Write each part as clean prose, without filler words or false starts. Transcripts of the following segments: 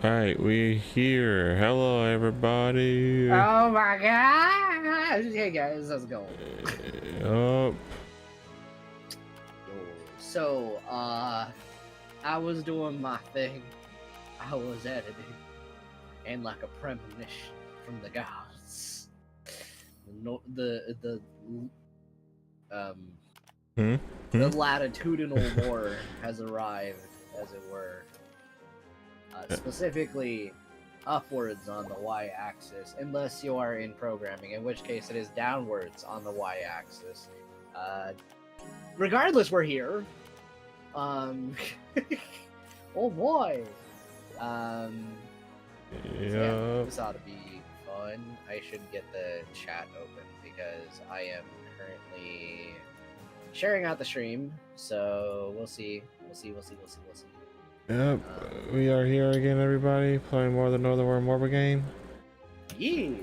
Alright, we here. Hello, everybody. Oh my gosh! Hey guys, how's it going? Yup. So, I was doing my thing. I was editing, and like a premonition from the gods, the the latitudinal war has arrived, as it were. Specifically, upwards on the y-axis, unless you are in programming, in which case it is downwards on the y-axis. Regardless, we're here. Oh boy. Yeah. Yeah, this ought to be fun. I should get the chat open because I am currently sharing out the stream. So we'll see. We'll see. Yep. We are here again, everybody, playing more of the Northern War mobile game. Yeah.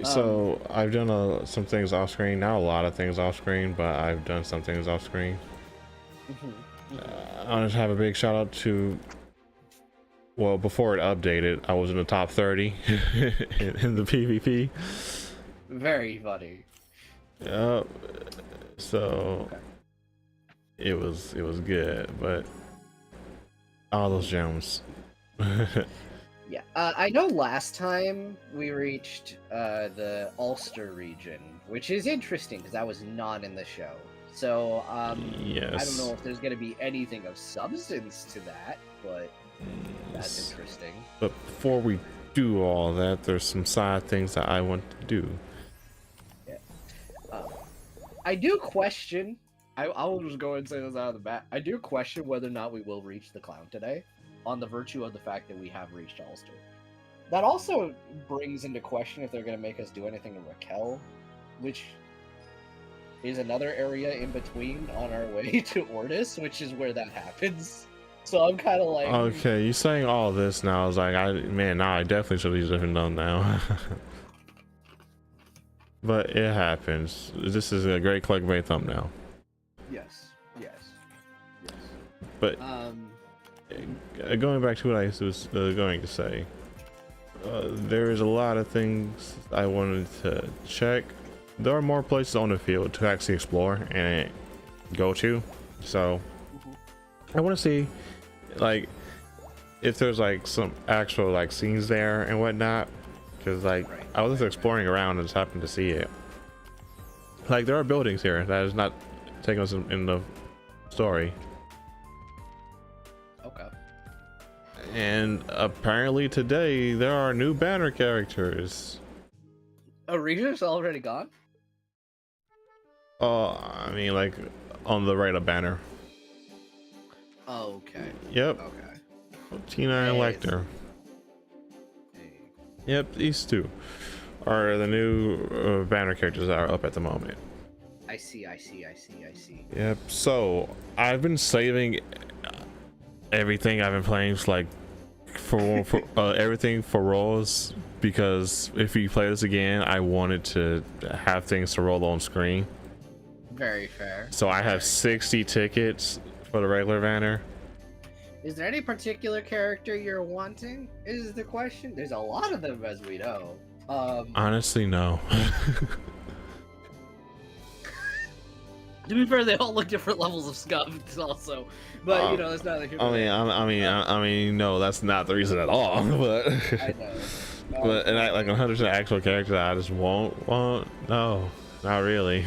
So I've done some things off screen. Not a lot of things off screen, but I've done some things off screen. I want to have a big shout out to, well, before it updated, I was in the top 30 in the PvP. Very funny. Yep. So it was good, but all those gems. Yeah, I know last time we reached the Ulster region, which is interesting because I was not in the show. So yes. I don't know if there's going to be anything of substance to that, but that's interesting. But before we do all that, there's some side things that I want to do. Yeah. I do question. I will just go and say this out of the bat. I do question whether or not we will reach the clown today, on the virtue of the fact that we have reached Ulster. That also brings into question if they're going to make us do anything in Raquel, which is another area in between on our way to Ortis, which is where that happens. So I'm kind of like... Okay, you saying all this now, I was like, now I definitely should have even done now. But it happens. This is a great clickbait thumbnail. Yes. But going back to what I was going to say, there is a lot of things I wanted to check. There are more places on the field to actually explore and go to, so I want to see like if there's like some actual like scenes there and whatnot, because like I was just exploring around and just happened to see it. Like there are buildings here that is not taking us in the story. Okay. And apparently today there are new banner characters. Oh, Regis already gone? I mean, like on the right of banner. Oh, okay. Yep. Okay. Tina and Lecter. Hey. Yep, these two are the new banner characters that are up at the moment. I see. Yep. So I've been saving everything I've been playing, like for everything for rolls, because if you play this again, I wanted to have things to roll on screen. Very fair. So I have 60 tickets for the regular banner. Is there any particular character you're wanting? Is the question. There's a lot of them, as we know. Honestly, no. To be fair, they all look different levels of scuffed, also. But you know, that's not the. I mean, no, that's not the reason at all. But I know. But and like 100% actual character, I just won't. No, not really.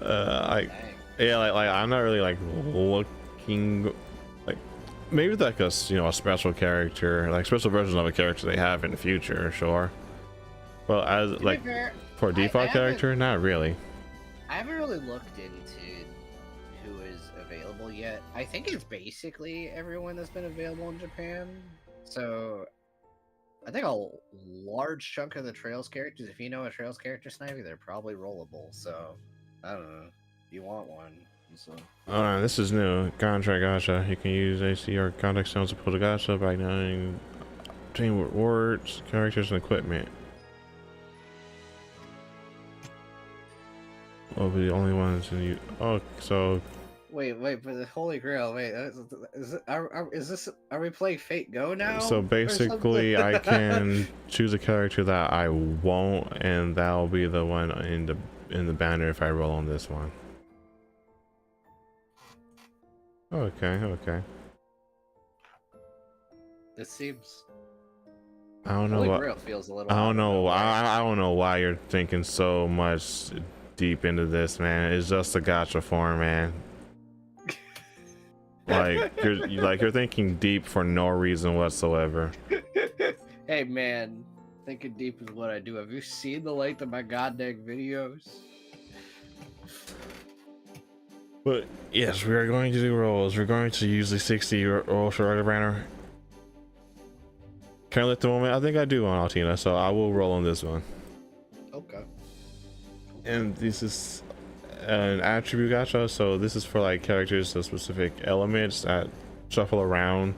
Like, yeah, like I'm not really like looking like maybe like a a special character, like special versions of a character they have in the future, sure. Well, as like for a default character, not really. I haven't really looked into who is available yet. I think it's basically everyone that's been available in Japan. So I think a large chunk of the Trails characters, if you know a Trails character, Snivy, they're probably rollable. So I don't know. If you want one. So. This is new. Contract gacha. You can use AC or contact stones to pull the gacha by knowing obtain rewards, characters, and equipment. Will be the only ones in you. Oh, so Wait, but the Holy Grail. Wait, are we playing Fate Go now? So or something? basically, I can choose a character that I won't, and that'll be the one in the banner if I roll on this one. Okay. It seems. I don't know Holy what. Grail feels a little. I don't know. out of I don't know why you're thinking so much deep into this, man. It's just a gacha form, man. Like you're thinking deep for no reason whatsoever. nowhere. Hey man, thinking deep is what I do. Have you seen the length of my goddamn videos? But yes, we are going to do rolls. We're going to use the 60 rolls for banner. Can I let the moment? I think I do on Altina, so I will roll on this one. Okay. And this is an attribute gacha, so this is for like characters of specific elements that shuffle around.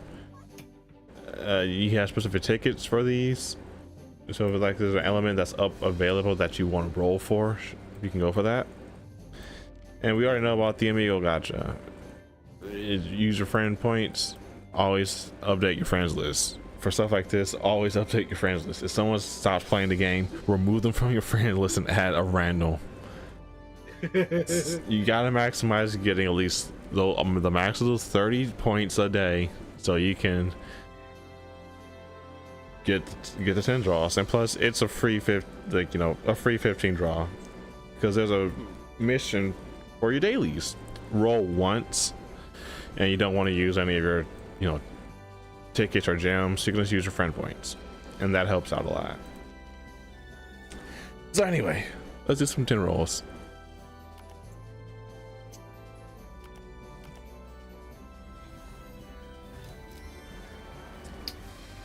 You have specific tickets for these, so if like there's an element that's up available that you want to roll for, you can go for that. And we already know about the amigo gacha. Use your friend points, always update your friends list. For stuff like this, always update your friends list. If someone stops playing the game, remove them from your friend list and add a random. You gotta maximize getting at least the max of those 30 points a day, so you can get the 10 draws. And plus, it's a free a free 15 draw, because there's a mission for your dailies. Roll once, and you don't want to use any of your tickets or gems, you can just use your friend points, and that helps out a lot. So anyway, let's do some 10 rolls.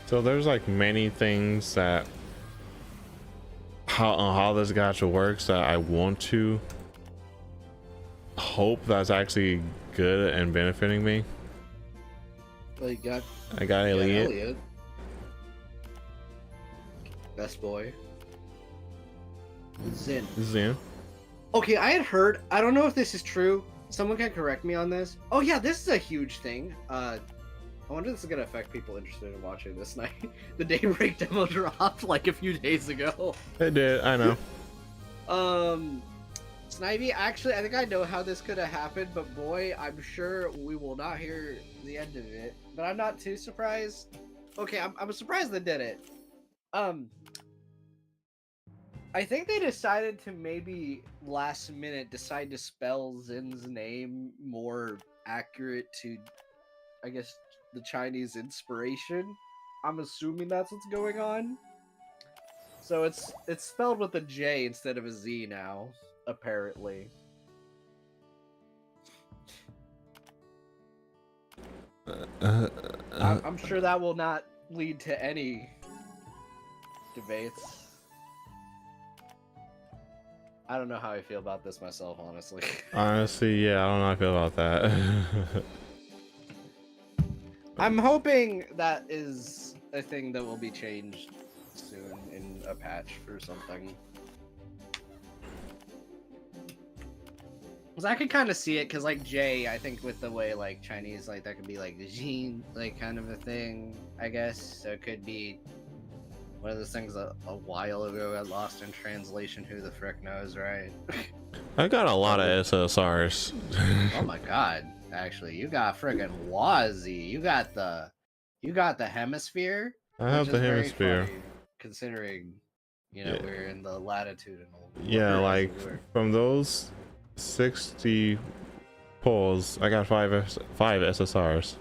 So there's like many things that how this gacha works that I want to hope that's actually good and benefiting me. Well, I got Elliot. Best boy. Zin. Okay, I had heard. I don't know if this is true. Someone can correct me on this. Oh yeah, this is a huge thing. I wonder if this is gonna affect people interested in watching this night. The Daybreak demo dropped like a few days ago. It did. I know. Snivy, actually, I think I know how this could have happened, but boy, I'm sure we will not hear the end of it. But I'm not too surprised. Okay, I'm surprised they did it. I think they decided to maybe last minute decide to spell Zin's name more accurate to, I guess, the Chinese inspiration. I'm assuming that's what's going on. So it's spelled with a J instead of a Z now, apparently. I'm sure that will not lead to any debates. I don't know how I feel about this myself, honestly. Honestly, yeah, I don't know how I feel about that. I'm hoping that is a thing that will be changed soon in a patch or something. Cause I could kind of see it, cause like J, I think with the way like Chinese, like that could be like the Jin, like kind of a thing, I guess. So it could be one of those things a while ago got lost in translation. Who the frick knows, right? I got a lot of SSRs. Oh my god! Actually, you got friggin' Wazzy. You got the hemisphere. I have the very hemisphere. funny, considering we're in the latitudinal. Yeah, like from those 60 polls, I got five SSRs.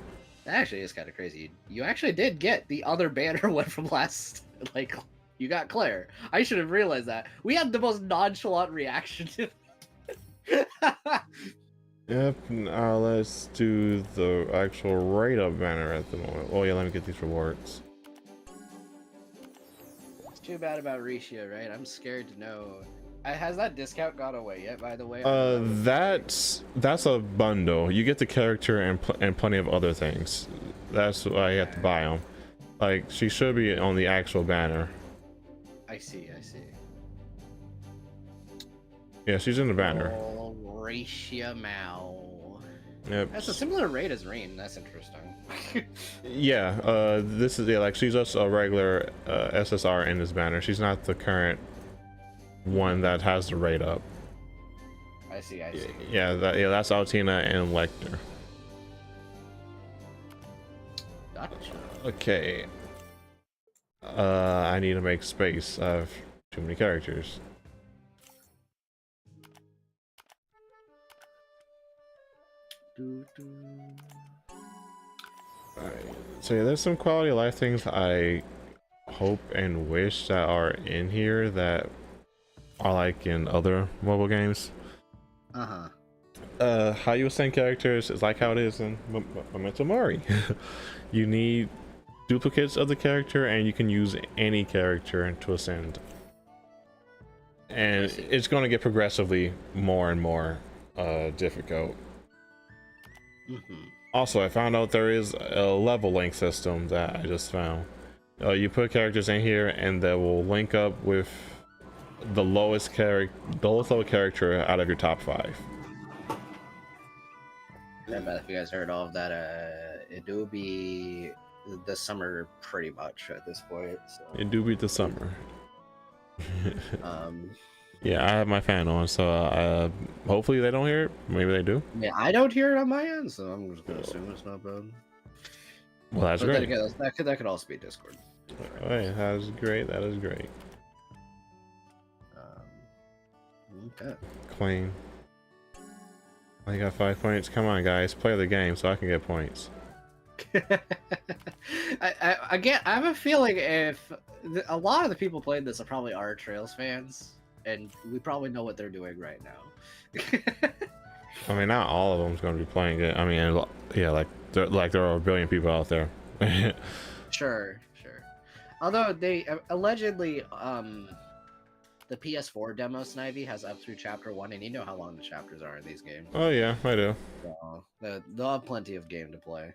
That actually is kind of crazy. You actually did get the other banner one from last. Like, you got Claire. I should have realized that. We had the most nonchalant reaction to. Yep. Now let's do the actual write-up banner at the moment. Oh yeah, let me get these rewards. It's too bad about Risha, right? I'm scared to know. Has that discount gone away yet? By the way. That's a bundle. You get the character and plenty of other things. That's why you have to buy them. Like, she should be on the actual banner. I see. Yeah, she's in the banner. Oh, Risha Mao. Yep. That's a similar rate as Rain. That's interesting. Yeah, this is, yeah, like she's just a regular SSR in this banner. She's not the current one that has the rate up. I see. I see. Yeah, that's Altina and Lecter. Gotcha. Okay. I need to make space. I have too many characters. Alright, so yeah, there's some quality of life things I hope and wish that are in here that are like in other mobile games. How you assign characters is like how it is in Memento Mori. You need duplicates of the character, and you can use any character to ascend. And it's going to get progressively more and more difficult. Also, I found out there is a level link system that I just found. You put characters in here, and they will link up with the lowest level character out of your top 5. I don't know if you guys heard all of that. It do be the summer pretty much at this point. So. It do be the summer. Yeah, I have my fan on, so hopefully they don't hear it. Maybe they do. Yeah, I don't hear it on my end, so I'm just gonna assume it's not bad. Well, that's great. Again, that could also be Discord. Oh, yeah, that is great. That is great. Okay. Claim. I got 5 points. Come on, guys, play the game so I can get points. I have a feeling if a lot of the people playing this are probably our Trails fans, and we probably know what they're doing right now. I mean, not all of them's going to be playing it. I mean, yeah, like there are a billion people out there. Sure. Although they allegedly, the PS4 demo Snivy has up through chapter 1, and you know how long the chapters are in these games. Oh yeah, I do. So they'll have plenty of game to play.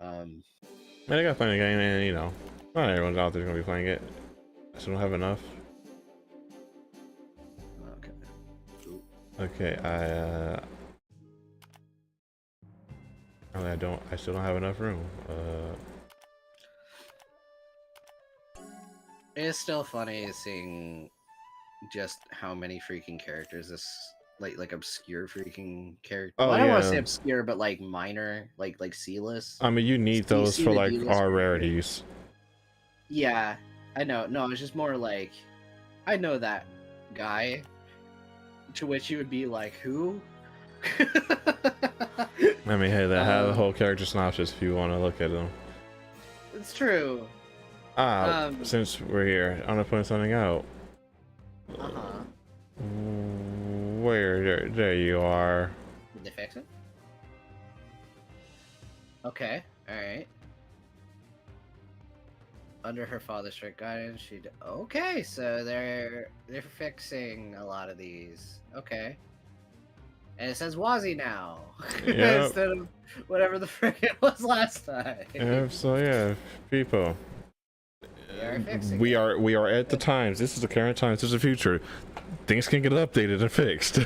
Man, I got plenty of game, and you know, not everyone's out there gonna be playing it. I still don't have enough. Okay. Ooh. Okay, I still don't have enough room. It's still funny seeing just how many freaking characters this like obscure freaking character. Oh, well, I don't want to yeah. say obscure, but like minor, like C-list. I mean, you need those see for the like D-list our character. rarities. Yeah, I know. No, it's just more like I know that guy. To which you would be like, who? I mean, hey, they have the whole character synopsis if you want to look at them. It's true. Since we're here, I'm gonna point something out. Where? There you are. Did they fix it? Okay, alright. Under her father's strict guidance, okay, so they're fixing a lot of these. Okay. And it says Wazzy now. Yep. Instead of whatever the frick it was last time. Yeah, so yeah, people. We are at the times. This is the current times. This is the future. Things can get updated and fixed.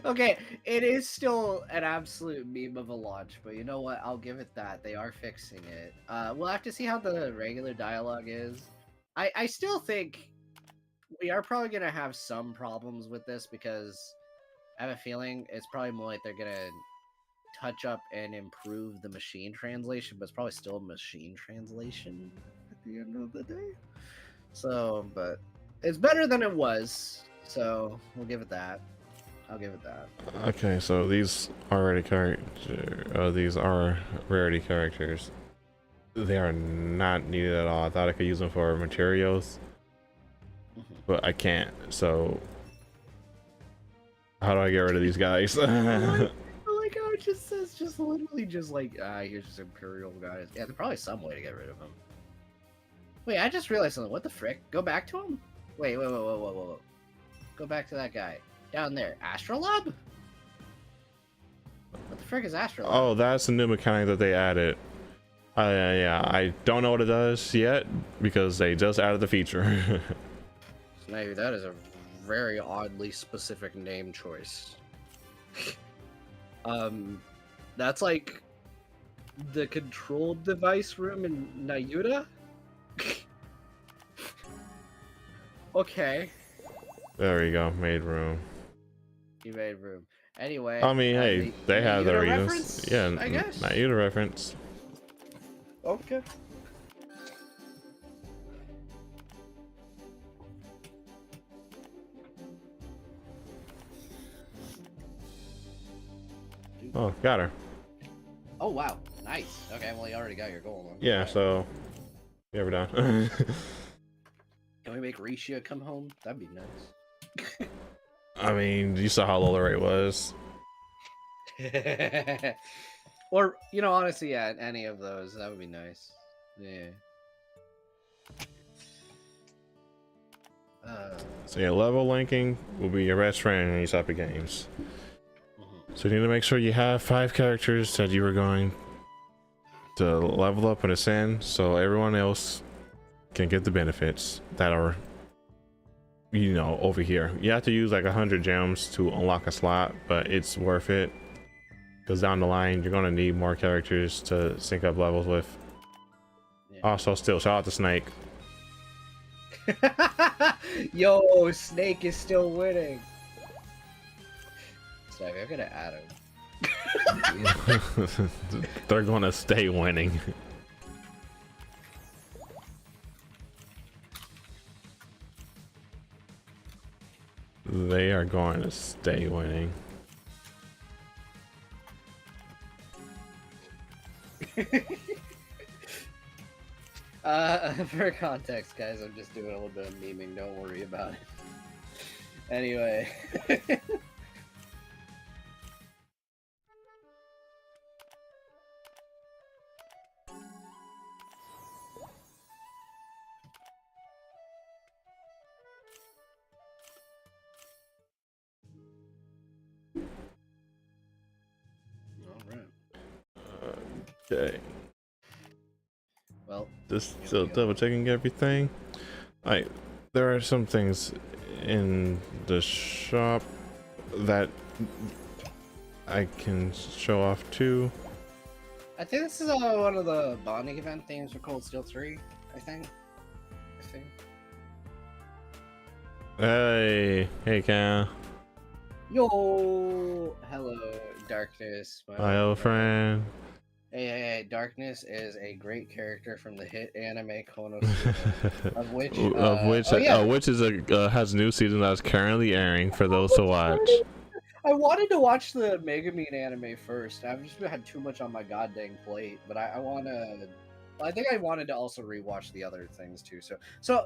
Okay, it is still an absolute meme of a launch, but you know what? I'll give it that. They are fixing it. We'll have to see how the regular dialogue is. I still think we are probably going to have some problems with this because I have a feeling it's probably more like they're going to touch up and improve the machine translation, but it's probably still machine translation at the end of the day. So, but it's better than it was, so we'll give it that. I'll give it that. Okay, so these are rarity characters. They are not needed at all. I thought I could use them for materials, but I can't. So how do I get rid of these guys? I like how it just says, just literally just like, here's just Imperial guys. Yeah, there's probably some way to get rid of them. Wait, I just realized something. What the frick? Go back to him? Wait. Go back to that guy. Down there. Astrolabe? What the frick is Astrolabe? Oh, that's a new mechanic that they added. Yeah, I don't know what it does yet because they just added the feature. Maybe that is a very oddly specific name choice. That's like the control device room in Nayuta. Okay, There you go, made room. you made room. Anyway, I mean, hey, they have the Nayuta reasons. reference, Yeah, I guess. not you the reference. Okay. Oh, got her. Oh wow, nice. Okay, well you already got your goal. Then. Yeah, Right. so yeah, we're done. Can we make Risha come home? That'd be nice. I mean, you saw how low the rate was. Or you know, honestly, yeah, any of those that would be nice. Yeah. So yeah, level linking will be your best friend in these type of games. So you need to make sure you have 5 characters that you are going to level up and ascend, so everyone else can get the benefits that are, you know, over here. You have to use like 100 gems to unlock a slot, but it's worth it because down the line you're gonna need more characters to sync up levels with. Yeah. Also, still shout out to Snake. Yo, Snake is still winning. Sorry, I'm gonna add him. They're gonna stay winning. They are going to stay winning. For context, guys, I'm just doing a little bit of memeing. Don't worry about it. Anyway. Okay. Well, Just still double checking everything. There are some things in the shop that I can show off too. I think this is one of the bonding event themes for Cold Steel 3, I think. Hey Cal. Yo! Hello, Darkness. My old friend. Hey, Darkness is a great character from the hit anime Konosuba, of which has a new season that's currently airing for those to watch. I wanted to watch the Megumin anime first. I've just had too much on my goddamn plate, but I think I wanted to also rewatch the other things too. So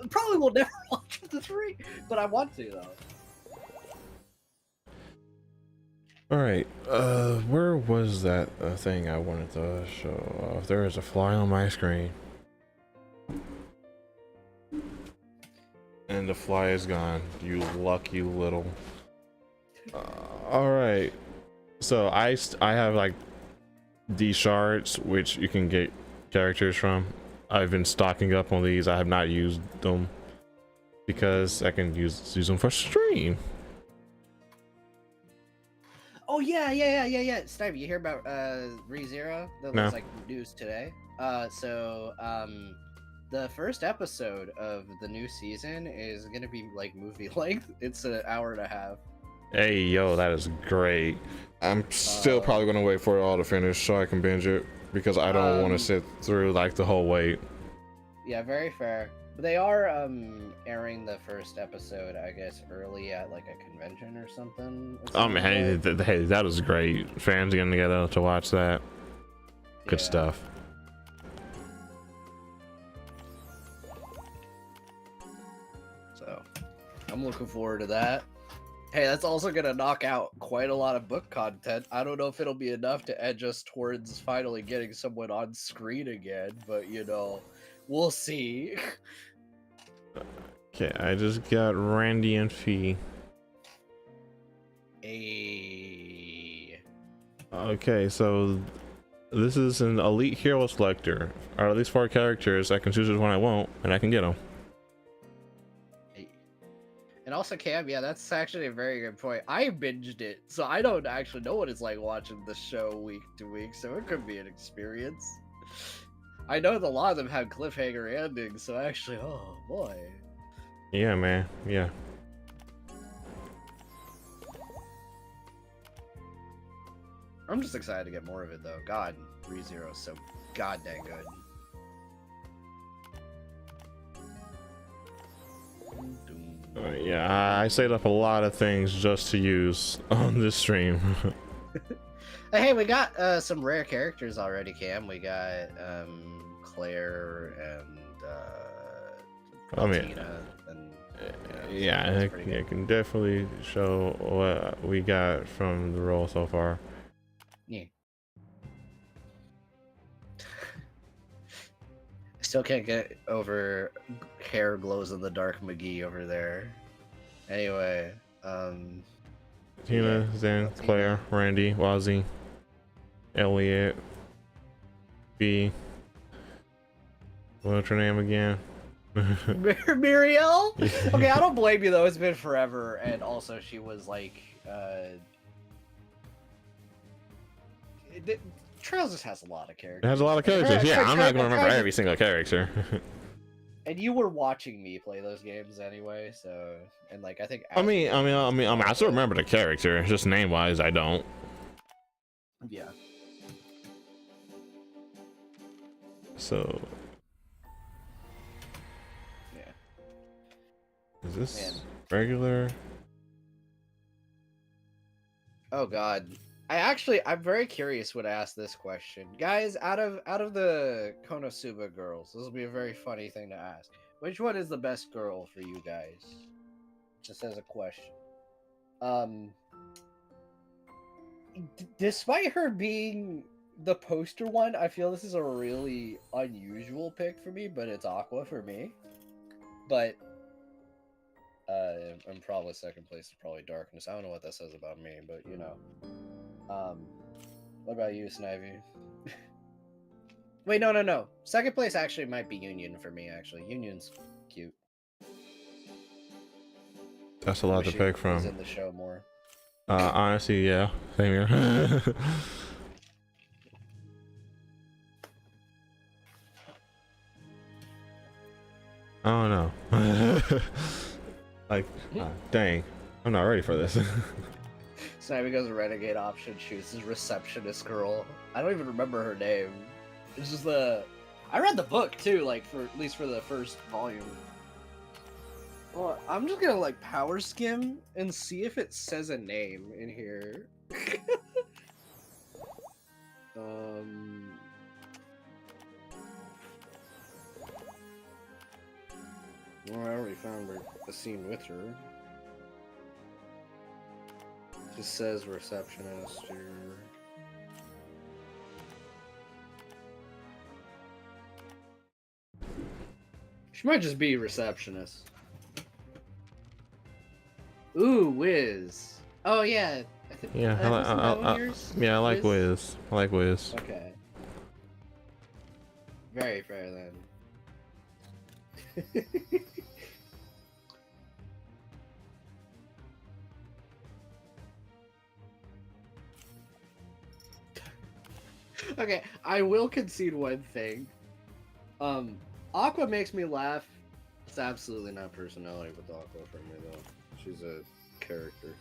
probably will never watch the 3, but I want to though. All right, where was that thing I wanted to show off? There is a fly on my screen, and the fly is gone. You lucky little. All right, so I have like these shards which you can get characters from. I've been stocking up on these. I have not used them because I can use them for stream. Oh yeah. Snive, you hear about ReZero? That was like news today. The first episode of the new season is gonna be like movie length. It's an hour and a half. Hey yo, that is great. I'm still probably gonna wait for it all to finish so I can binge it because I don't want to sit through like the whole wait. Yeah, very fair. But they are airing the first episode, I guess, early at like a convention or something. Oh man, hey, that was great. Fans getting together to watch that. Good stuff. So, I'm looking forward to that. Hey, that's also gonna knock out quite a lot of book content. I don't know if it'll be enough to edge us towards finally getting someone on screen again, but you know, we'll see. Okay, I just got Randy and Fee. Okay, so this is an elite hero selector. Or at least 4 characters. I can choose which one I want, and I can get them. And also, Cam, yeah, that's actually a very good point. I binged it, so I don't actually know what it's like watching the show week to week, so it could be an experience. I know that a lot of them have cliffhanger endings, so actually, oh boy. Yeah, man. Yeah. I'm just excited to get more of it, though. God, ReZero is so goddamn good. Yeah, I saved up a lot of things just to use on this stream. Hey, we got some rare characters already, Cam. We got Claire and I mean, Tina, and yeah, I can definitely show what we got from the role so far. Yeah. Still can't get over hair glows in the dark McGee over there. Anyway, Tina, yeah, Zen, Claire, Randy, Wazzy, Elliot, B. What's her name again? Muriel? Okay, I don't blame you though. It's been forever, and also she was like, Trails just has a lot of characters. It has a lot of characters. Yeah, I'm not gonna remember every single character. And you were watching me play those games anyway, so and like I think. I still remember the character. Just name wise, I don't. Yeah. So. Yeah. Is this Man. regular? Oh God. I'm very curious when I ask this question. Guys, out of the Konosuba girls, this will be a very funny thing to ask. Which one is the best girl for you guys? Just as a question. Despite her being the poster one, I feel this is a really unusual pick for me, but it's Aqua for me. But I'm probably second place is probably Darkness. I don't know what that says about me, but you know. What about you, Snivy? Wait, no. Second place actually might be Union for me, actually. Union's cute. That's a lot to pick from. He's in the show more. Honestly, yeah. Same here. I don't know. Like, dang. I'm not ready for this. Snivy goes renegade option, chooses receptionist girl. I don't even remember her name. It's just I read the book too, like for at least for the first volume. Well, I'm just gonna like power skim and see if it says a name in here. Well, I already found a scene with her. Just says receptionist here. She might just be receptionist. Ooh, Wiz. Oh yeah. Yeah, I like Wiz. I like Wiz. Okay. Very fair then. Okay, I will concede one thing. Aqua makes me laugh. It's absolutely not personality with Aqua for me though. She's a character.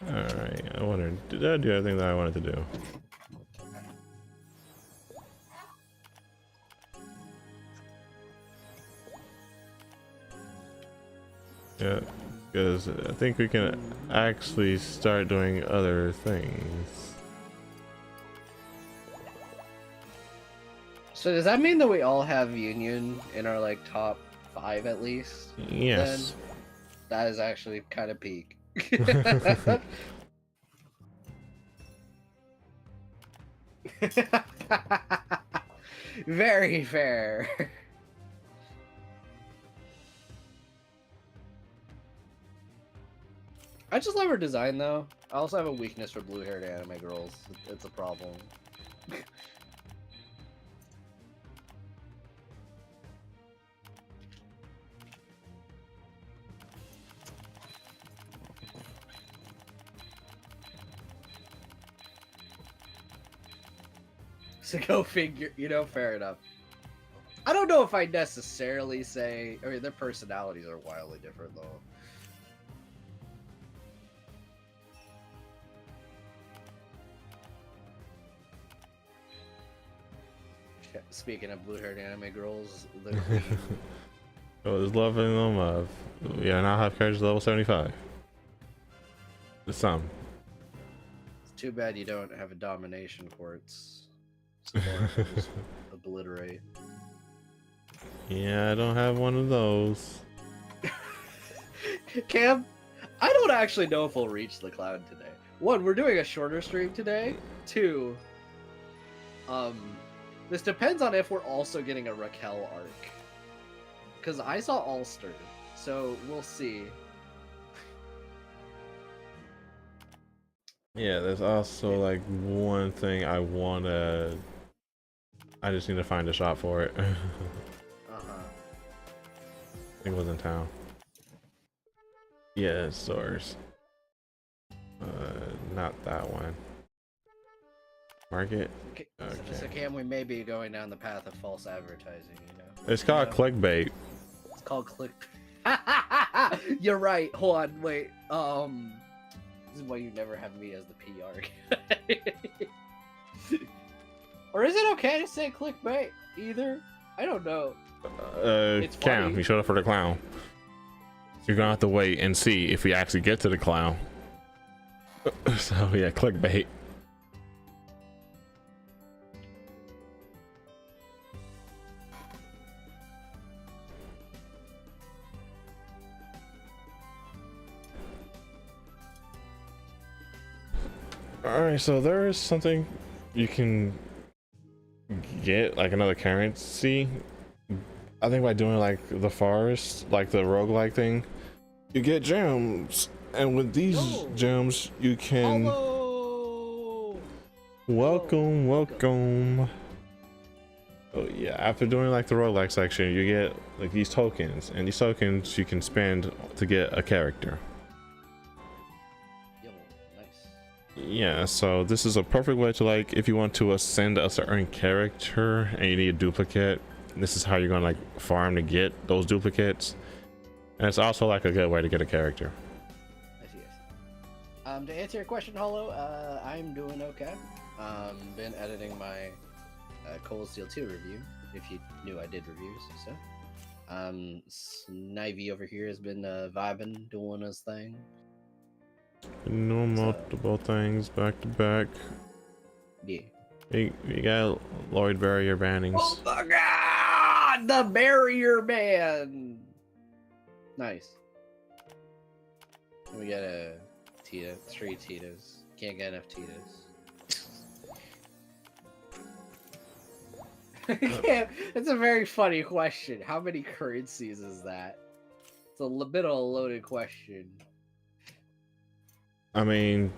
Alright, I wonder, did I do everything that I wanted to do? Yeah, because I think we can actually start doing other things. So does that mean that we all have Union in our like top 5 at least? Yes. Then? That is actually kind of peak. Very fair. I just love her design though. I also have a weakness for blue-haired anime girls. It's a problem. So go figure, fair enough. I don't know if I necessarily say, I mean, their personalities are wildly different though. Speaking of blue-haired anime girls, the queen. I was loving them. Yeah, now I have characters level 75. Some. It's too bad you don't have a domination quartz. So just obliterate. Yeah, I don't have one of those. Cam, I don't actually know if we'll reach the cloud today. One, we're doing a shorter stream today. Two, this depends on if we're also getting a Raquel arc. Because I saw Ulster, so we'll see. Yeah, there's also like one thing I just need to find a shop for it. Uh-huh. I think it was in town. Yeah, stores. Not that one. Market? Okay. Okay. So Cam, we may be going down the path of false advertising, It's called clickbait. It's called click. You're right. Hold on, wait. This is why you never have me as the PR guy. Or is it okay to say clickbait either? I don't know. It's Cam, funny. you showed up for the clown. You're gonna have to wait and see if we actually get to the clown. So yeah, clickbait. Alright, so there is something you can get, like another currency. I think by doing like the forest, like the roguelike thing, you get gems. And with these gems, you can... Hello! Welcome, welcome. Oh yeah, after doing like the roguelike section, you get like these tokens. And these tokens you can spend to get a character. Yeah, so this is a perfect way to, like, if you want to ascend a certain character and you need a duplicate, this is how you're gonna like farm to get those duplicates. And it's also like a good way to get a character. I see. To answer your question, Hollow, I'm doing okay. Been editing my Cold Steel 2 review, if you knew I did reviews, so. Snive over here has been vibing, doing his thing. No multiple things back to back. Yeah. You got Lloyd Barrier bannings. Oh my god! The barrier ban! Nice. We got a Tita, 3 Titas. Can't get enough Titas. It's a very funny question. How many currencies is that? It's a bit of a loaded question. I mean,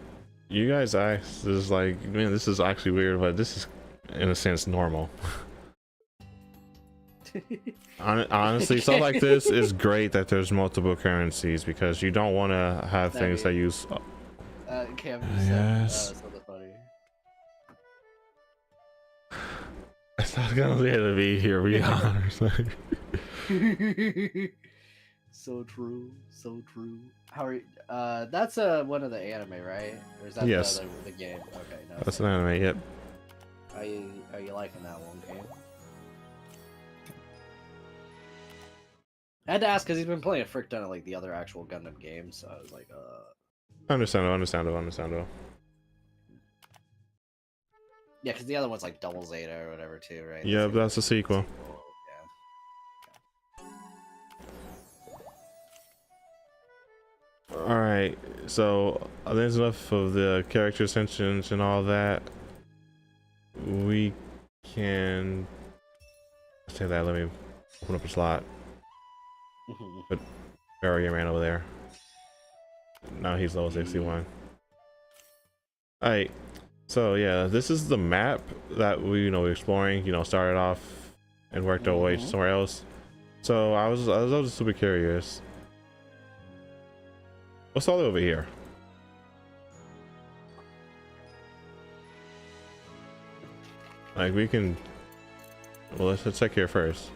you guys asked, this is like, man, this is actually weird, but this is in a sense normal. Honestly, stuff like this is great that there's multiple currencies because you don't want to have things that use. Cam, yes. something funny. It's not gonna be able to be here, be honest. So true, so true. How are you? That's one of the anime, right? Or is that yes. the game? Okay, no. That's an anime. Yep. Are you liking that one, game? I had to ask because he's been playing a frick ton of like the other actual Gundam games, so I was like, Understandable. Yeah, because the other one's like Double Zeta or whatever too, right? Yeah, that's a sequel. Alright, so there's enough of the character extensions and all that. We can say that. Let me open up a slot. Put Barrier Man over there. Now he's level 61. Alright, So yeah, this is the map that we we're exploring. Started off and worked our way to somewhere else. So I was just super curious. What's all over here? Like we can. Well, let's check here first.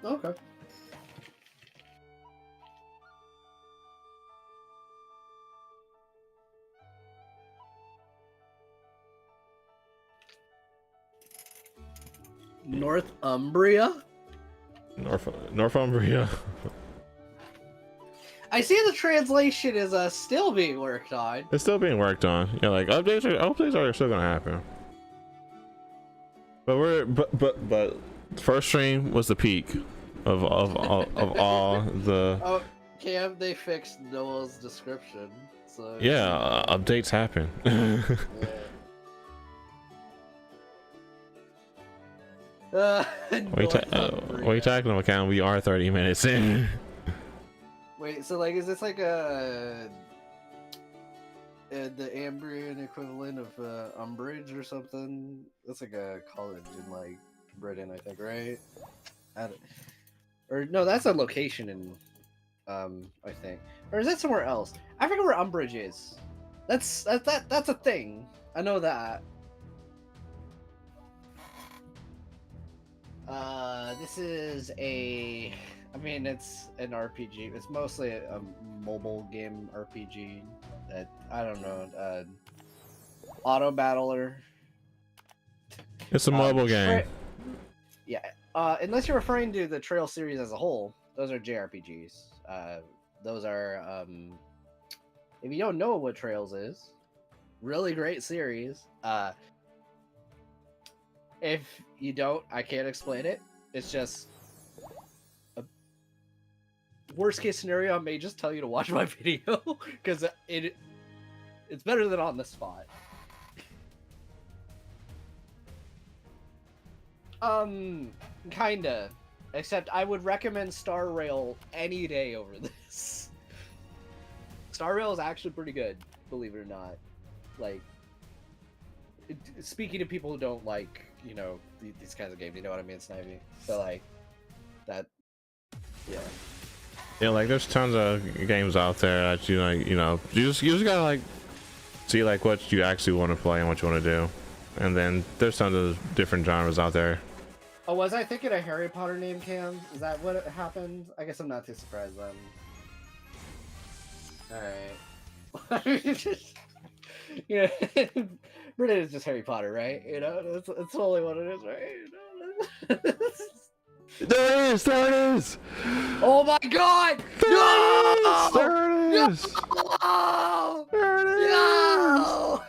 Okay. Northumbria? Northumbria. I see the translation is still being worked on. It's still being worked on. Yeah, like updates are still gonna happen. But first stream was the peak of all the. Oh, Cam, they fixed Noah's description. So Yeah, updates happen. yeah. What are you talking about, Cam? We are 30 minutes in. Wait, so like, is this like the Ambrian equivalent of Umbridge or something? That's like a college in like Britain, I think, right? Or no, that's a location in I think, or is that somewhere else? I forget where Umbridge is. That's a thing. I know that. This is a. I mean, it's an RPG. It's mostly a mobile game RPG. That I don't know. Auto battler. It's a mobile game. Yeah. Unless you're referring to the Trail series as a whole, those are JRPGs. Those are. If you don't know what Trails is, really great series. If you don't, I can't explain it. It's just a worst case scenario. I may just tell you to watch my video because it's better than on the spot. Kinda. Except I would recommend Star Rail any day over this. Star Rail is actually pretty good, believe it or not. Like, speaking to people who don't like, these kinds of games, you know what I mean, Snivy? So, like, that, yeah. Yeah, like, there's tons of games out there that you, like, you just gotta, like, see, like, what you actually want to play and what you want to do. And then there's tons of different genres out there. Oh, was I thinking a Harry Potter name, Cam? Is that what happened? I guess I'm not too surprised then. Alright. Yeah, Britain is just Harry Potter, right? That's totally what it is, right? There it is! Oh my god! No! There it is! No! There it is! No!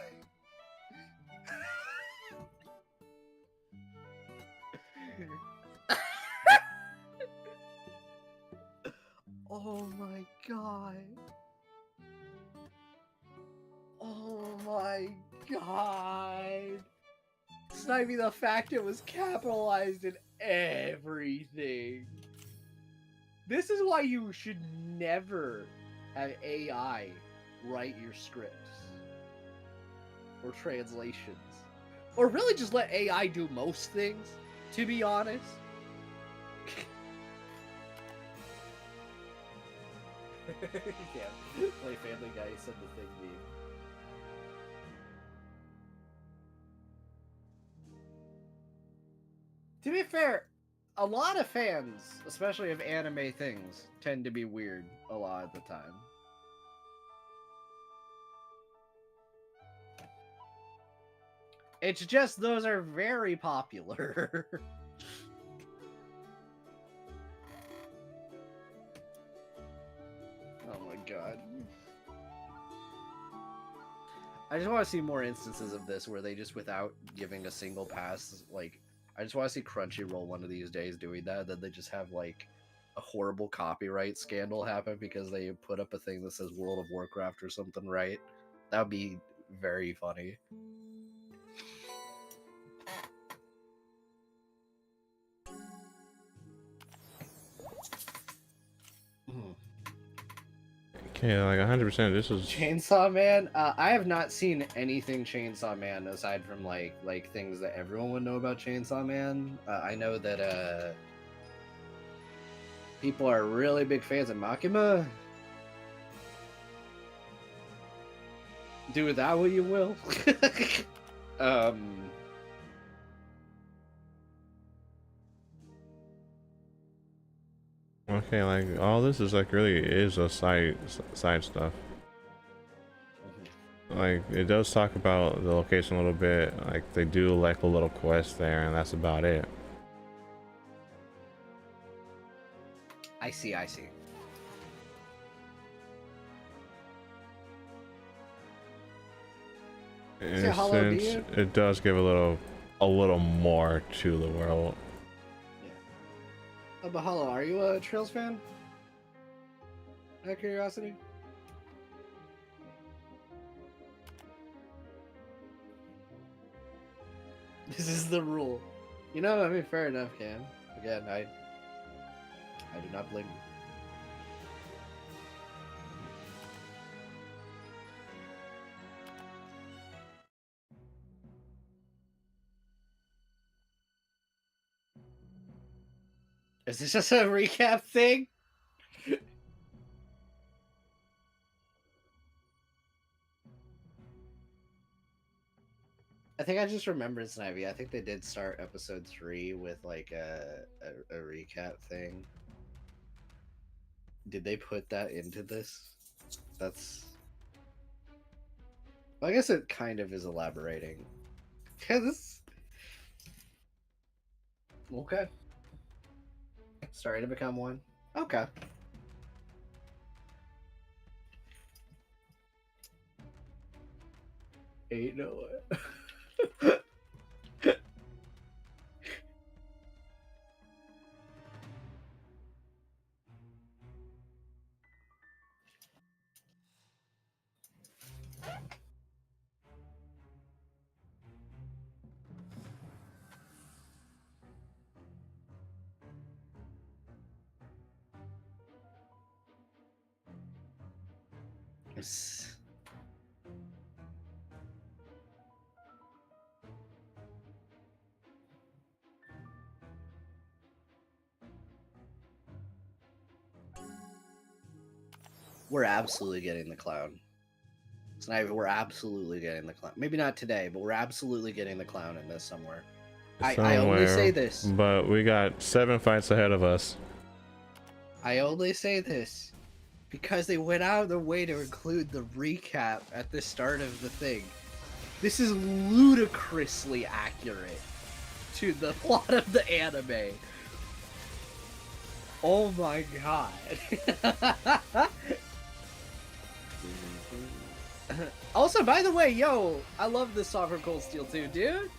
Oh my god. Oh my god. Snivy, the fact it was capitalized in everything. This is why you should never have AI write your scripts or translations. Or really just let AI do most things, to be honest. Yeah, play Family Guy said the thing meme. To be fair, a lot of fans, especially of anime things, tend to be weird a lot of the time. It's just those are very popular. Oh my god. I just want to see more instances of this where they just, without giving a single pass, like, I just want to see Crunchyroll one of these days doing that. Then they just have, like, a horrible copyright scandal happen because they put up a thing that says World of Warcraft or something, right? That would be very funny. Okay, like 100%. This is Chainsaw Man. I have not seen anything Chainsaw Man aside from like things that everyone would know about Chainsaw Man. I know that people are really big fans of Makima. Do with that what you will. okay. Like all this is like really is a side stuff. Like it does talk about the location a little bit. Like they do like a little quest there, and that's about it. I see. In Is it a Hollow sense, Deer? it does give a little more to the world. Yeah. Oh, but hello, are you a Trails fan? Out of curiosity. This is the rule. You know, I mean, fair enough, Cam. Again, I do not blame you. Is this just a recap thing? I think I just remembered Snivy. I think they did start episode 3 with like a recap thing. Did they put that into this? That's. Well, I guess it kind of is elaborating. Yeah, this. Okay. Starting to become one. Okay. Ain't no way. Yes. We're absolutely getting the clown. Snive, we're absolutely getting the clown. Maybe not today, but we're absolutely getting the clown in this somewhere. I only say this. But we got 7 fights ahead of us. I only say this because they went out of their way to include the recap at the start of the thing. This is ludicrously accurate to the plot of the anime. Oh my god. Also, by the way, yo, I love this song from Cold Steel too, dude.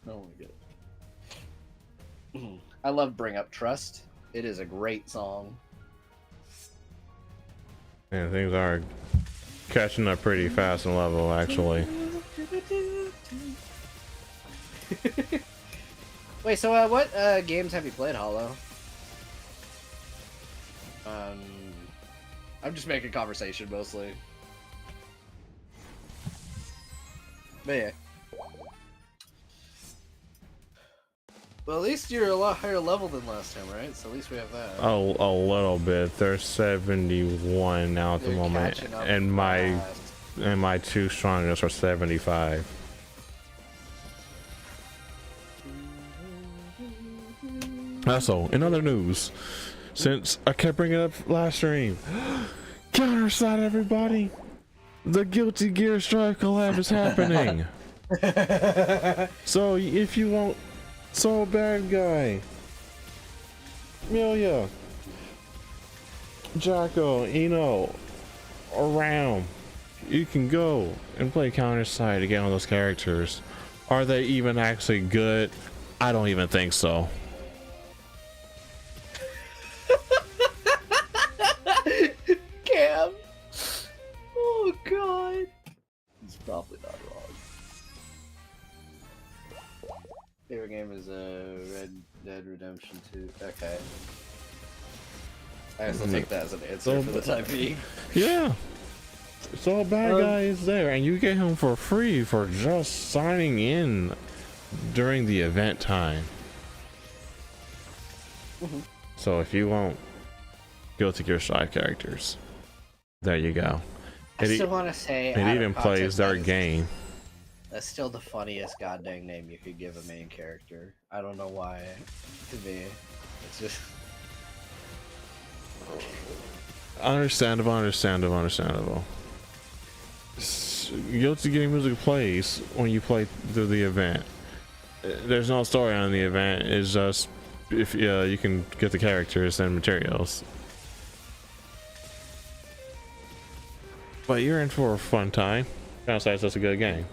Oh my god. I love Bring Up Trust. It is a great song. And things are catching up pretty fast in level, actually. Wait, so what games have you played, Hollow? I'm just making conversation mostly. But yeah. Well, at least you're a lot higher level than last time, right? So at least we have that. A little bit. There's 71 now at the moment, and my 2 strongest are 75. Also, in other news, since I kept bringing it up last stream, Counterside, everybody, the Guilty Gear Strive collab is happening. So if you want Soul Bad Guy, Milia, Jocko, Eno, around, you can go and play Counterside to get on those characters. Are they even actually good? I don't even think so. Cam. Oh god. He's probably not mentioned too. Okay. I guess I'll take that as an answer for the time being. Yeah. So a bad guy is there, and you get him for free for just signing in during the event time. So if you want Guilty Gear Strive characters, there you go. I still want to say it even plays their game. That's still the funniest goddamn name you could give a main character. I don't know why. To me, it's just understandable. Guilty Gear music plays when you play through the event. There's no story on the event. It's just if you can get the characters and materials. But you're in for a fun time. Besides, that's a good game.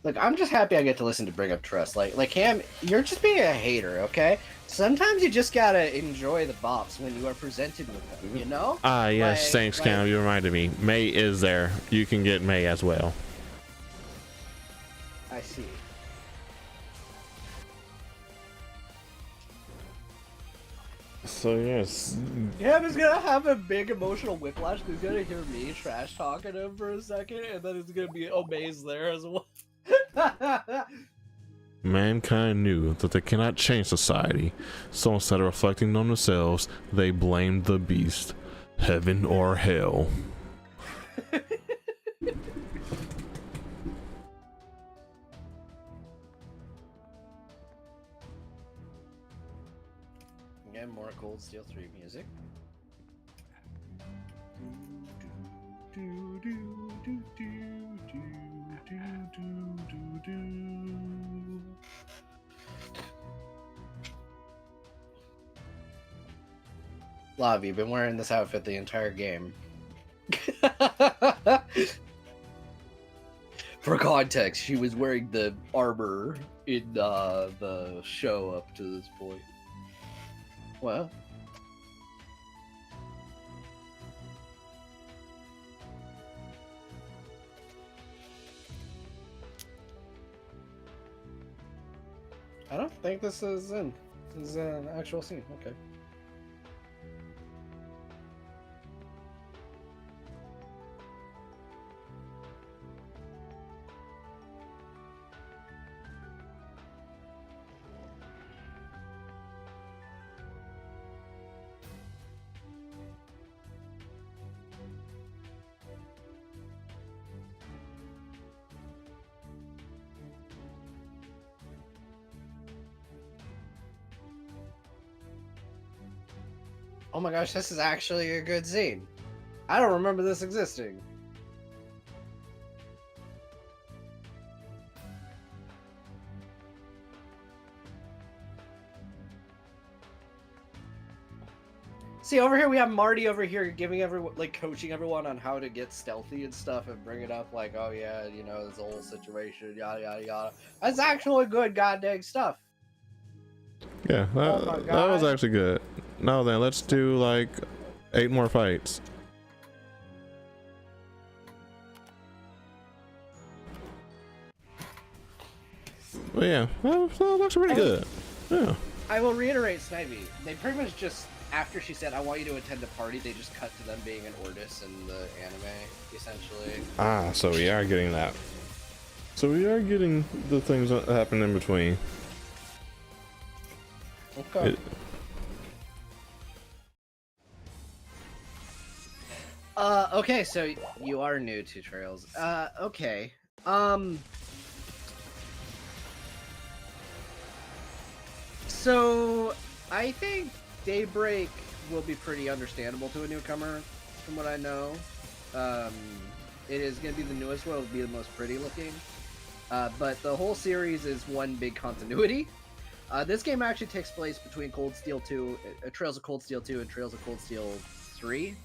Look, I'm just happy I get to listen to Bring Up Trust. Like Cam, you're just being a hater, okay? Sometimes you just gotta enjoy the bops when you are presented with them, you know? Ah, yes, like, thanks, Cam. You reminded me. May is there. You can get May as well. I see. So yes. Cam is gonna have a big emotional whiplash. He's gonna hear me trash talking him for a second, and then it's gonna be Maze there as well. Mankind knew that they cannot change society, so instead of reflecting on themselves, they blamed the beast, heaven or hell. Again, more Cold Steel 3 music. Lav, you've been wearing this outfit the entire game. For context, she was wearing the armor in the show up to this point. Well. I don't think this is in. This is an actual scene. Okay. Oh my gosh, this is actually a good scene. I don't remember this existing. See, over here we have Marty over here giving everyone, like, coaching everyone on how to get stealthy and stuff and bring it up like, oh yeah, you know, this whole situation, yada yada yada. That's actually good goddamn stuff. Yeah, that was actually good. Now then, let's do like 8 more fights. But yeah, that looks pretty good. Yeah. I will reiterate, Snivy. They pretty much just, after she said, I want you to attend a party, they just cut to them being an Ortis in the anime, essentially. Ah, so we are getting that. So we are getting the things that happen in between. Okay. Okay, so you are new to Trails. Okay. So I think Daybreak will be pretty understandable to a newcomer, from what I know. It is going to be the newest one, it'll be the most pretty looking. But the whole series is one big continuity. This game actually takes place between Cold Steel 2, Trails of Cold Steel 2 and Trails of Cold Steel 3.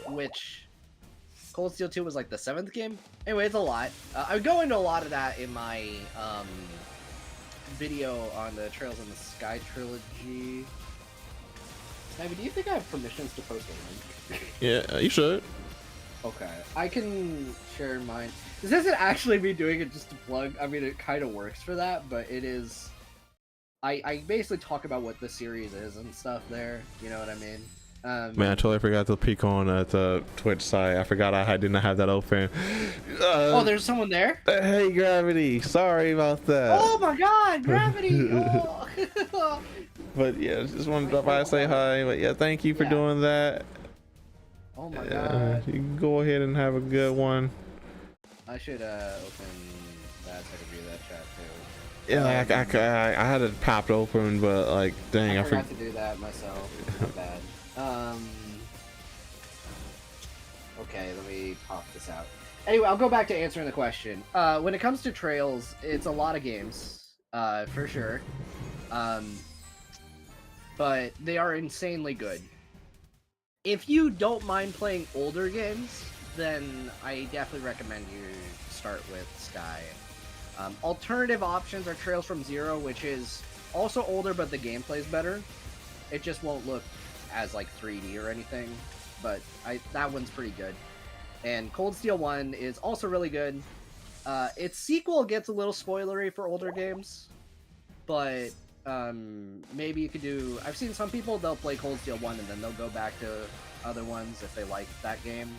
Which Cold Steel 2 was like the 7th game. Anyway, it's a lot. I go into a lot of that in my video on the Trails in the Sky trilogy. Snivy, do you think I have permissions to post a link? Yeah, you should. Okay, I can share mine. This isn't actually me doing it just to plug. I mean, it kind of works for that, but it is. I basically talk about what the series is and stuff there. You know what I mean? Man, I totally forgot to peek on the Twitch site. I forgot I didn't have that open. Oh, there's someone there? Hey, Gravity. Sorry about that. Oh my god, Gravity! Oh. But yeah, just wanted to drop by and say hi. But yeah, thank you for doing that. Oh my god. You can go ahead and have a good one. I should open that so I can view that chat too. Yeah, I had it popped open, but like, dang, I forgot to do that myself. My bad. Okay, let me pop this out. Anyway, I'll go back to answering the question. When it comes to Trails, it's a lot of games, for sure. But they are insanely good. If you don't mind playing older games, then I definitely recommend you start with Sky. Alternative options are Trails from Zero, which is also older, but the gameplay's better. It just won't look as like 3D or anything, but that one's pretty good. And Cold Steel 1 is also really good. Its sequel gets a little spoilery for older games, but maybe you could do... I've seen some people, they'll play Cold Steel 1 and then they'll go back to other ones if they like that game.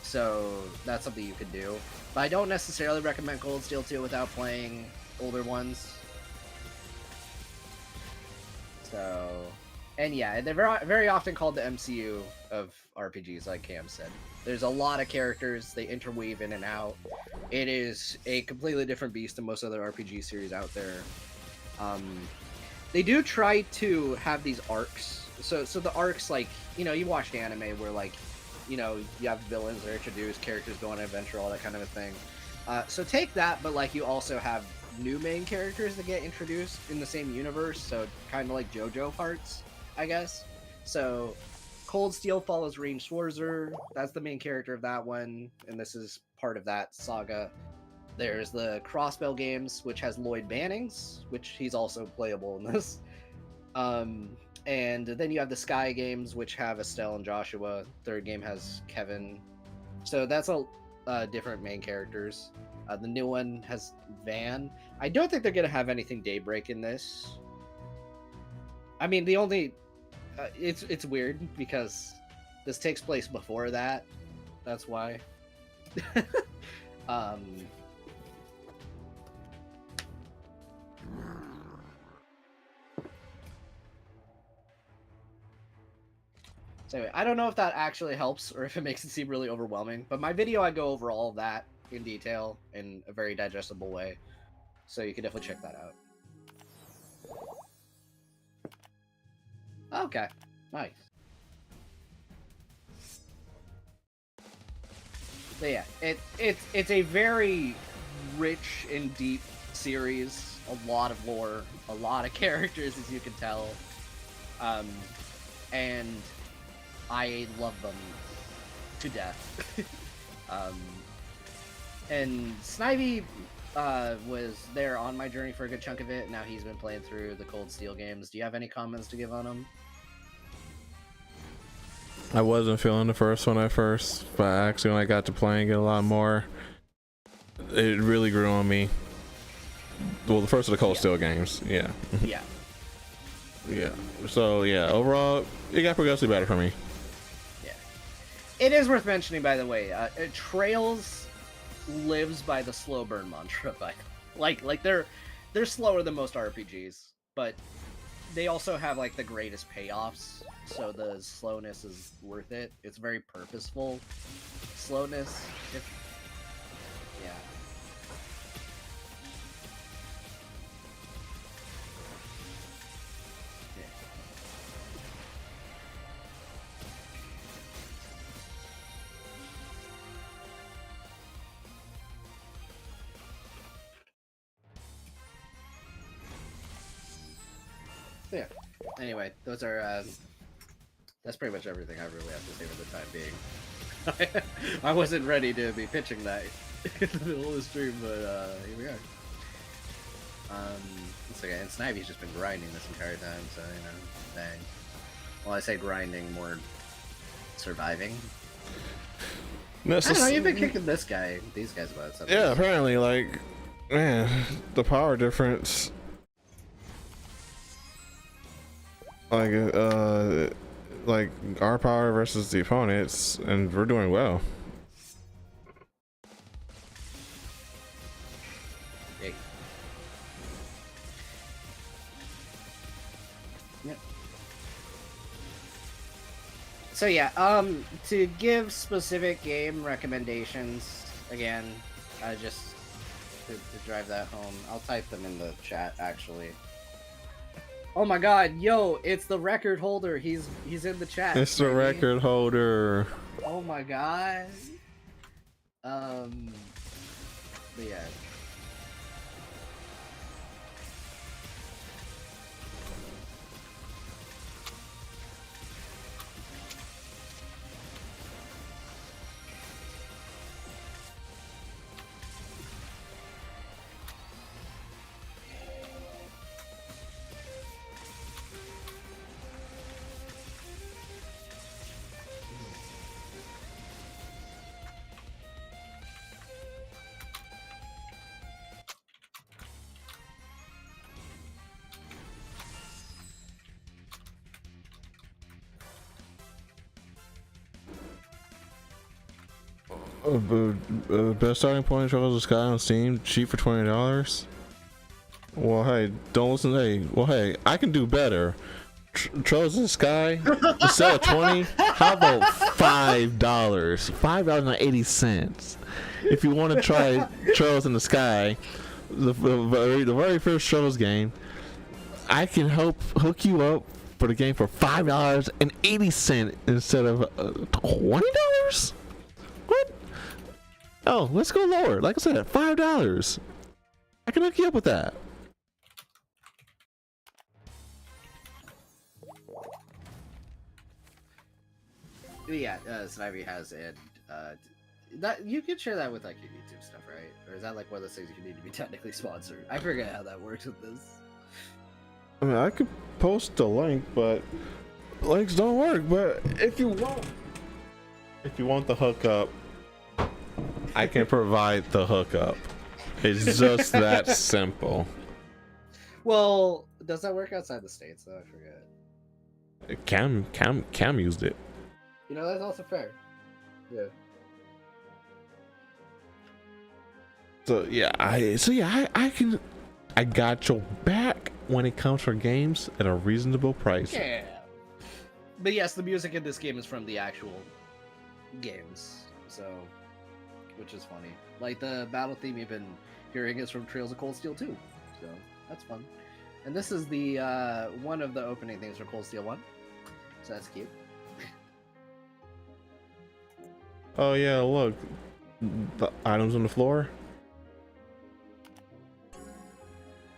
So that's something you could do. But I don't necessarily recommend Cold Steel 2 without playing older ones. So... And yeah, they're very often called the MCU of RPGs, like Cam said. There's a lot of characters, they interweave in and out. It is a completely different beast than most other RPG series out there. They do try to have these arcs. So the arcs, like, you know, you watched anime where, like, you know, you have villains that are introduced, characters go on an adventure, all that kind of a thing. So take that, but, like, you also have new main characters that get introduced in the same universe, so kind of like JoJo parts, I guess. So Cold Steel follows Rein Schwarzer. That's the main character of that one, and this is part of that saga. There's the Crossbell games, which has Lloyd Bannings, which he's also playable in this. And then you have the Sky games, which have Estelle and Joshua. Third game has Kevin. So that's all different main characters. The new one has Van. I don't think they're going to have anything Daybreak in this. I mean, the only... it's weird because this takes place before that. That's why. So anyway, I don't know if that actually helps or if it makes it seem really overwhelming, but my video, I go over all of that in detail in a very digestible way. So you can definitely check that out. Okay, nice. So yeah, it's a very rich and deep series. A lot of lore, a lot of characters, as you can tell. And I love them to death. And Snivy was there on my journey for a good chunk of it. Now he's been playing through the Cold Steel games. Do you have any comments to give on them? I wasn't feeling the first one at first, but actually when I got to playing it a lot more, it really grew on me. Well, the first of the Cold Steel games, yeah. Yeah. Yeah. So yeah, overall, it got progressively better for me. Yeah. It is worth mentioning, by the way, Trails lives by the slow burn mantra. Like they're slower than most RPGs, but they also have like the greatest payoffs. So the slowness is worth it. It's very purposeful slowness. Yeah. Yeah. Anyway, those are that's pretty much everything I really have to say for the time being. I wasn't ready to be pitching that in the middle of the stream, but here we are. It's okay. And Snivy's just been grinding this entire time, so you know, dang. Well, I say grinding, more surviving. No, I don't know, you've been kicking these guys' butts. Yeah, apparently, like, man, the power difference. Like our power versus the opponents, and we're doing well. Hey. Yep. So yeah, to give specific game recommendations, again, just to drive that home, I'll type them in the chat actually. Oh my god, yo, it's the record holder. He's in the chat. It's the record holder. Oh my god. But yeah. Best starting point, Troubles of Sky on Steam, cheap for $20. Well, hey, don't listen. Hey, well, hey, I can do better. Troubles in the Sky, instead of 20, how about $5? $5.80. If you want to try Troubles in the Sky, the very first Troubles game, I can hook you up for the game for $5.80 instead of $20. What? Oh, let's go lower. Like I said, $5. I can hook you up with that. Yeah, Snive has and that you can share that with like your YouTube stuff, right? Or is that like one of those things you need to be technically sponsored? I forget how that works with this. I mean, I could post a link, but links don't work. But if you want the hookup, I can provide the hookup. It's just that simple. Well, does that work outside the States though? I forget. Cam used it. You know, that's also fair. Yeah. I got your back when it comes for games at a reasonable price. Yeah. But yes, the music in this game is from the actual games, so, which is funny. Like the battle theme you've been hearing is from Trails of Cold Steel 2, so that's fun. And this is the one of the opening things for Cold Steel 1, so that's cute. Oh yeah, look, the items on the floor.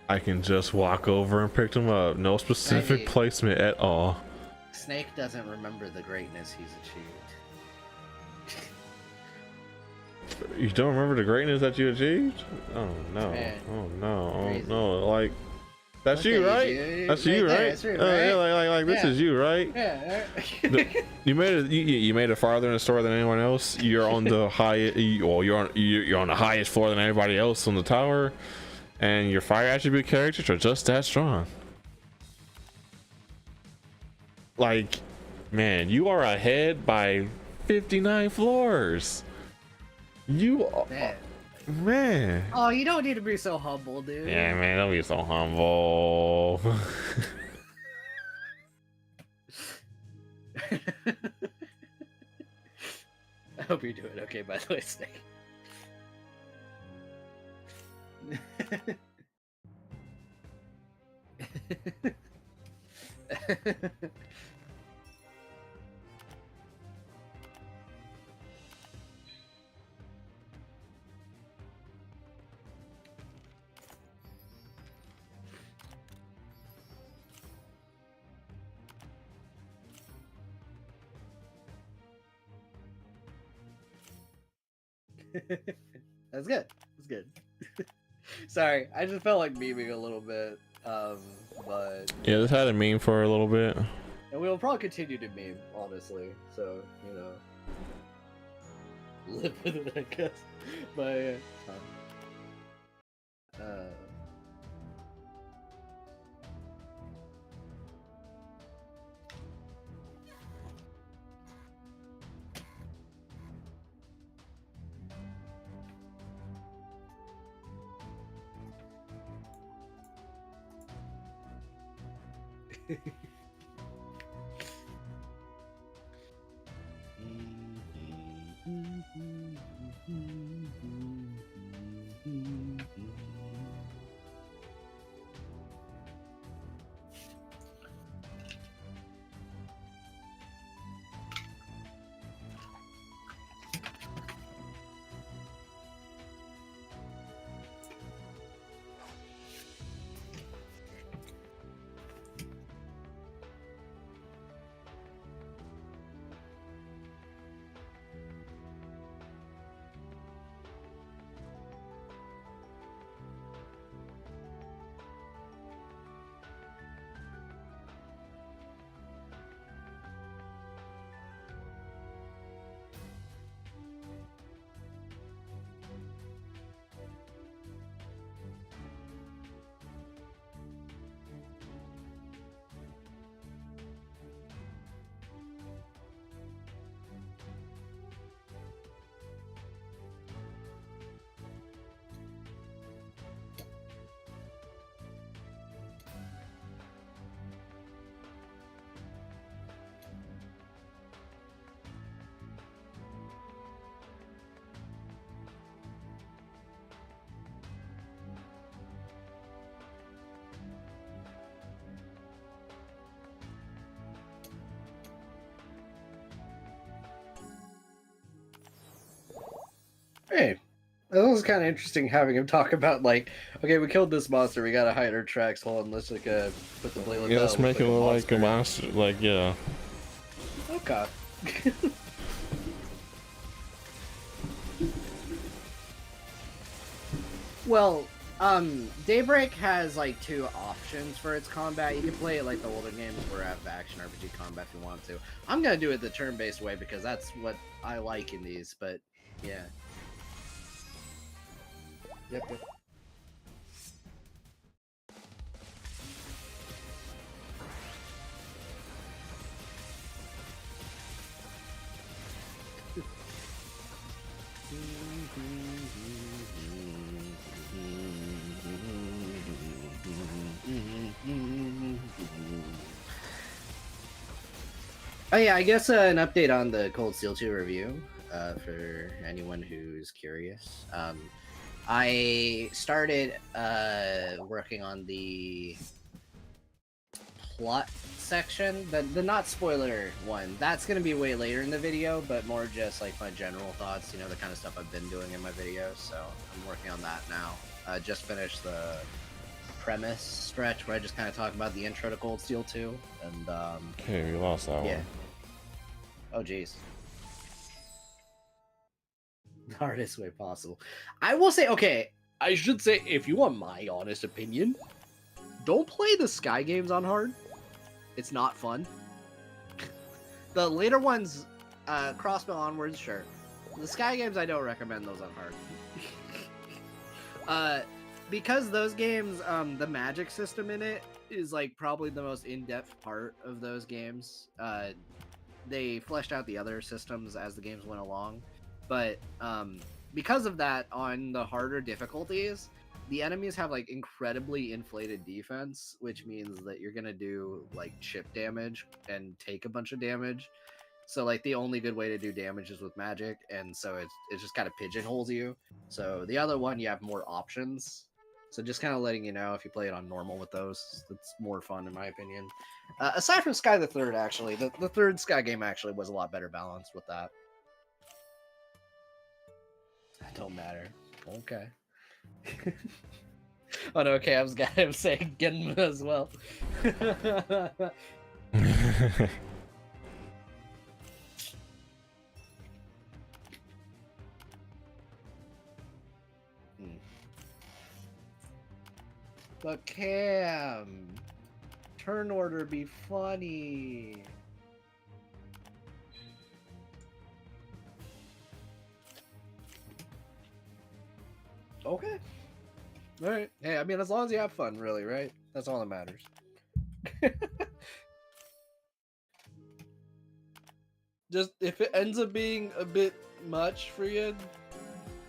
I can just walk over and pick them up. No specific placement at all. Snake doesn't remember the greatness he's achieved. You don't remember the greatness that you achieved? Oh no! Man. Oh no! Oh Crazy. no! Like that's Okay, you, right? dude. That's you, right? That's right, right? Yeah, like this Yeah. is you, right? Yeah. You made it. You made it farther in the store than anyone else. You're on the highest. You're on the highest floor than everybody else on the tower, and your fire attribute characters are just that strong. Like, man, you are ahead by 59 floors. You, man. Oh, you don't need to be so humble, dude. Yeah, man, don't be so humble. I hope you're doing okay, by the way, Snake. That's good. That's good. Sorry, I just felt like memeing a little bit. But Yeah, this had a meme for a little bit. And we will probably continue to meme, honestly. So, you know, live with it, I guess. But hey, that was kind of interesting having him talk about like, okay, we killed this monster, we gotta hide our tracks. Hold on, let's like put the blade. Yeah, let's make it look like a monster. Like, yeah. Okay. Well, Daybreak has like two options for its combat. You can play it like the older games where have action RPG combat if you want to. I'm gonna do it the turn-based way because that's what I like in these. But yeah. Yep. Oh yeah, I guess an update on the Cold Steel 2 review for anyone who's curious. I started working on the plot section, the not spoiler one. That's gonna be way later in the video, but more just like my general thoughts, you know, the kind of stuff I've been doing in my videos. So I'm working on that now. Just finished the premise stretch where I just kind of talk about the intro to Cold Steel 2, and Okay, we lost that one. Oh jeez. The hardest way possible. I will say, okay, I should say, if you want my honest opinion, don't play the Sky games on hard. It's not fun. The later ones, Crossbow onwards, sure. The Sky games, I don't recommend those on hard. Because those games, the magic system in it is like probably the most in-depth part of those games. They fleshed out the other systems as the games went along, but because of that, on the harder difficulties, the enemies have like incredibly inflated defense, which means that you're gonna do like chip damage and take a bunch of damage. So like the only good way to do damage is with magic, and so it just kind of pigeonholes you. So the other one, you have more options. So just kind of letting you know, if you play it on normal with those, it's more fun in my opinion. Aside from Sky the Third, actually, the third Sky game actually was a lot better balanced with that. That don't matter. Okay. Oh no, okay, I was gonna say Genma as well. But Cam, turn order be funny. Okay. All right. Hey, I mean, as long as you have fun, really, right? That's all that matters. Just if it ends up being a bit much for you,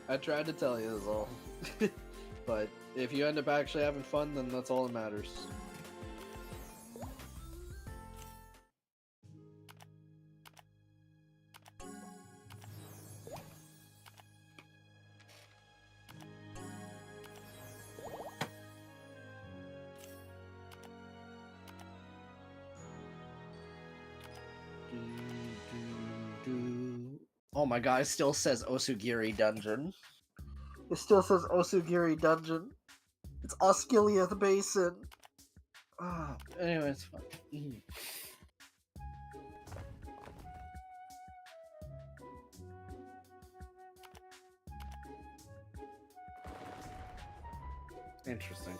I tried to tell you is all. But if you end up actually having fun, then that's all that matters. Oh my god, it still says Osugiri Dungeon. It still says Osugiri Dungeon. It's Osgiliath Basin. Anyway, it's fine. Interesting.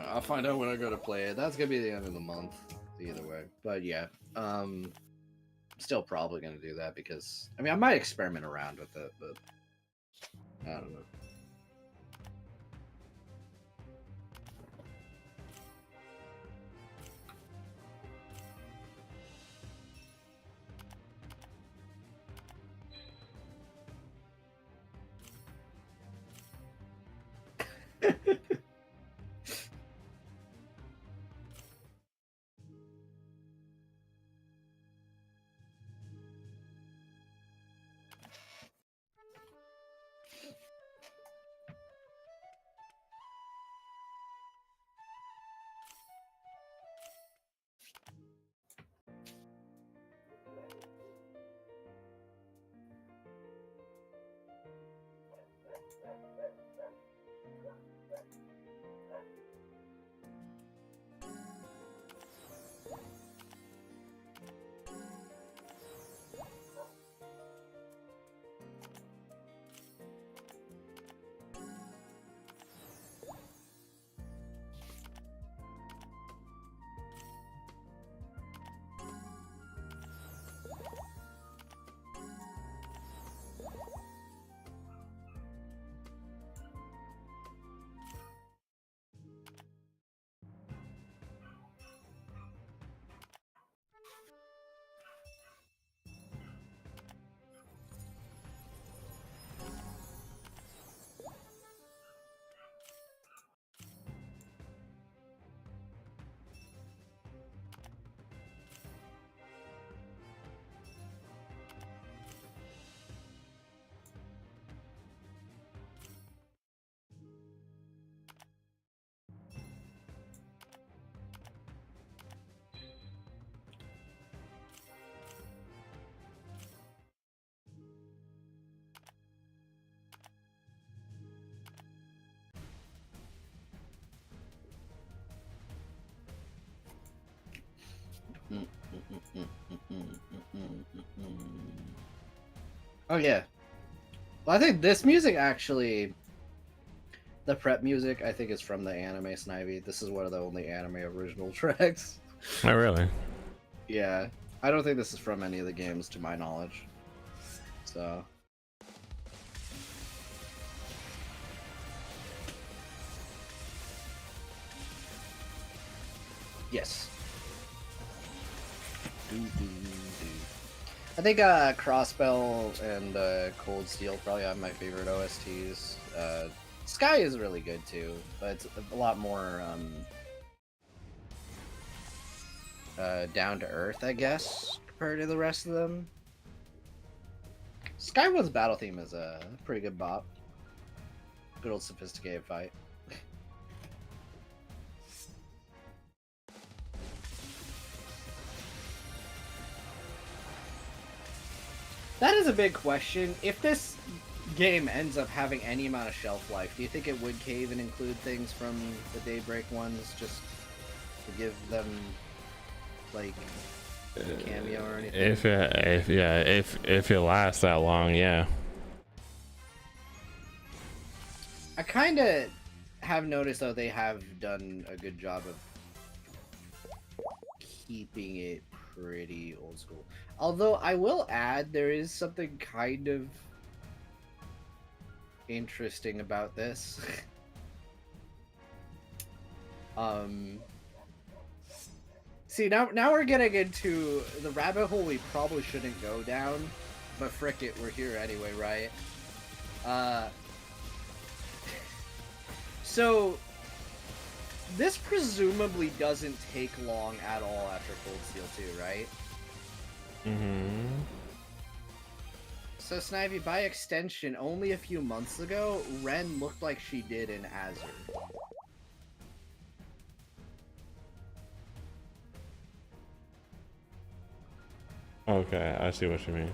I'll find out when I go to play it. That's gonna be the end of the month, either way. But yeah, still probably gonna do that because I mean I might experiment around with it, but I don't know. Oh yeah. Well, I think this music actually, the prep music, I think is from the anime Snivy. This is one of the only anime original tracks. Oh, really? Yeah. I don't think this is from any of the games to my knowledge. So. Yes. I think Crossbell and Cold Steel probably have my favorite OSTs. Sky is really good too, but it's a lot more down to earth, I guess, compared to the rest of them. Skyward's battle theme is a pretty good bop. Good old sophisticated fight. That is a big question. If this game ends up having any amount of shelf life, do you think it would cave and include things from the Daybreak ones just to give them like a cameo or anything? If it lasts that long, yeah. I kind of have noticed though they have done a good job of keeping it pretty old school. Although I will add, there is something kind of interesting about this. See, now we're getting into the rabbit hole we probably shouldn't go down, but frick it, we're here anyway, right? So this presumably doesn't take long at all after Cold Steel 2, right? Mm-hmm. So Snivy, by extension, only a few months ago, Ren looked like she did in Azure. Okay, I see what you mean.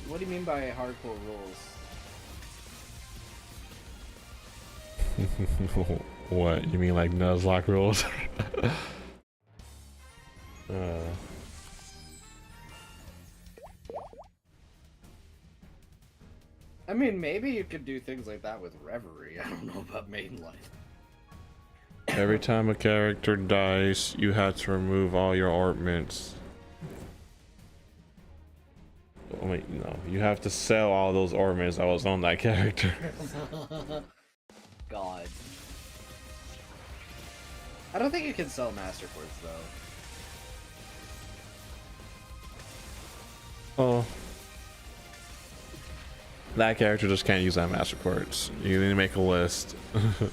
What do you mean by hardcore rules? What you mean, like Nuzlocke rules? I mean, maybe you could do things like that with Reverie. I don't know about Maiden Life. Every time a character dies, you have to remove all your ornaments. Oh, wait, no, you have to sell all those ornaments that was on that character. God. I don't think you can sell Master Quartz though. Oh. That character just can't use that Master Quartz. You need to make a list. I see.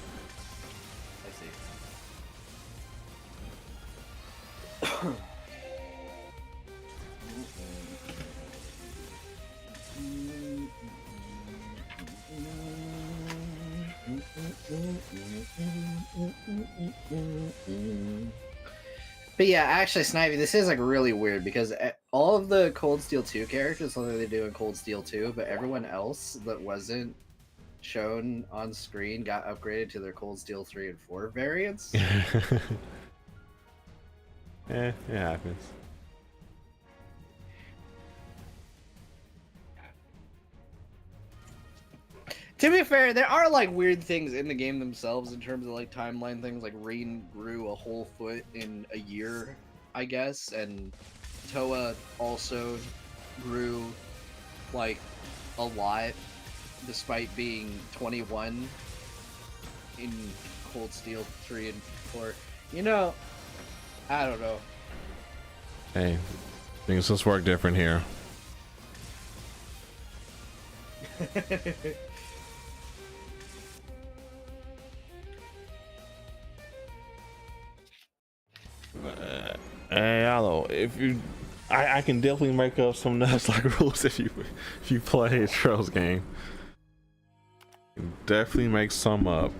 But yeah, actually, Snivy, this is like really weird because all of the Cold Steel 2 characters, something they do in Cold Steel 2, but everyone else that wasn't shown on screen got upgraded to their Cold Steel 3 and 4 variants. It happens. To be fair, there are like weird things in the game themselves in terms of like timeline things. Like Rain grew a whole foot in a year, I guess, and Toa also grew like a lot despite being 21 in Cold Steel 3 and 4. You know, I don't know. Hey, things just work different here. Hey, hello. If you, I can definitely make up some Nuzlocke rules if you play a Trails game. Definitely make some up.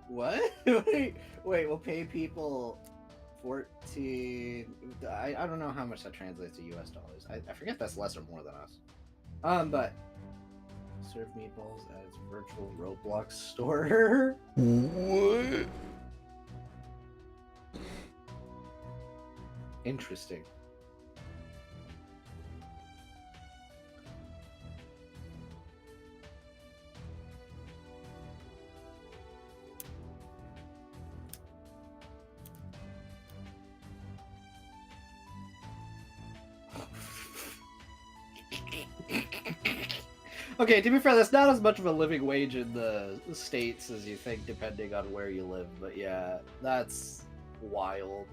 What? Wait, we'll pay people 14. I don't know how much that translates to US dollars. I forget that's less or more than us. But serve meatballs as virtual Roblox store. What? Interesting. Okay, to be fair, that's not as much of a living wage in the States as you think, depending on where you live. But yeah, that's wild.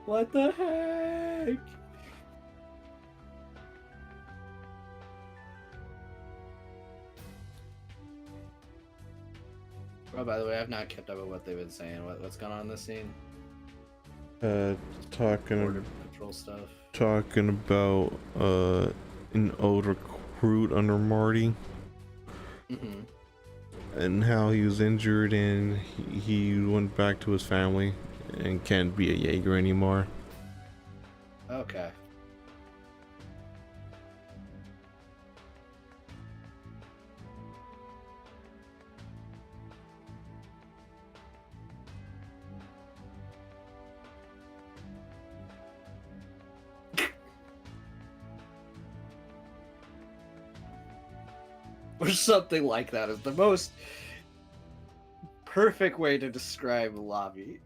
What the heck? Oh, by the way, I've not kept up with what they've been saying. What's going on in this scene? Talking Border patrol stuff. talking about an old recruit under Marty. And how he was injured and he went back to his family and can't be a Jaeger anymore. Okay. Or something like that is the most perfect way to describe Lavi.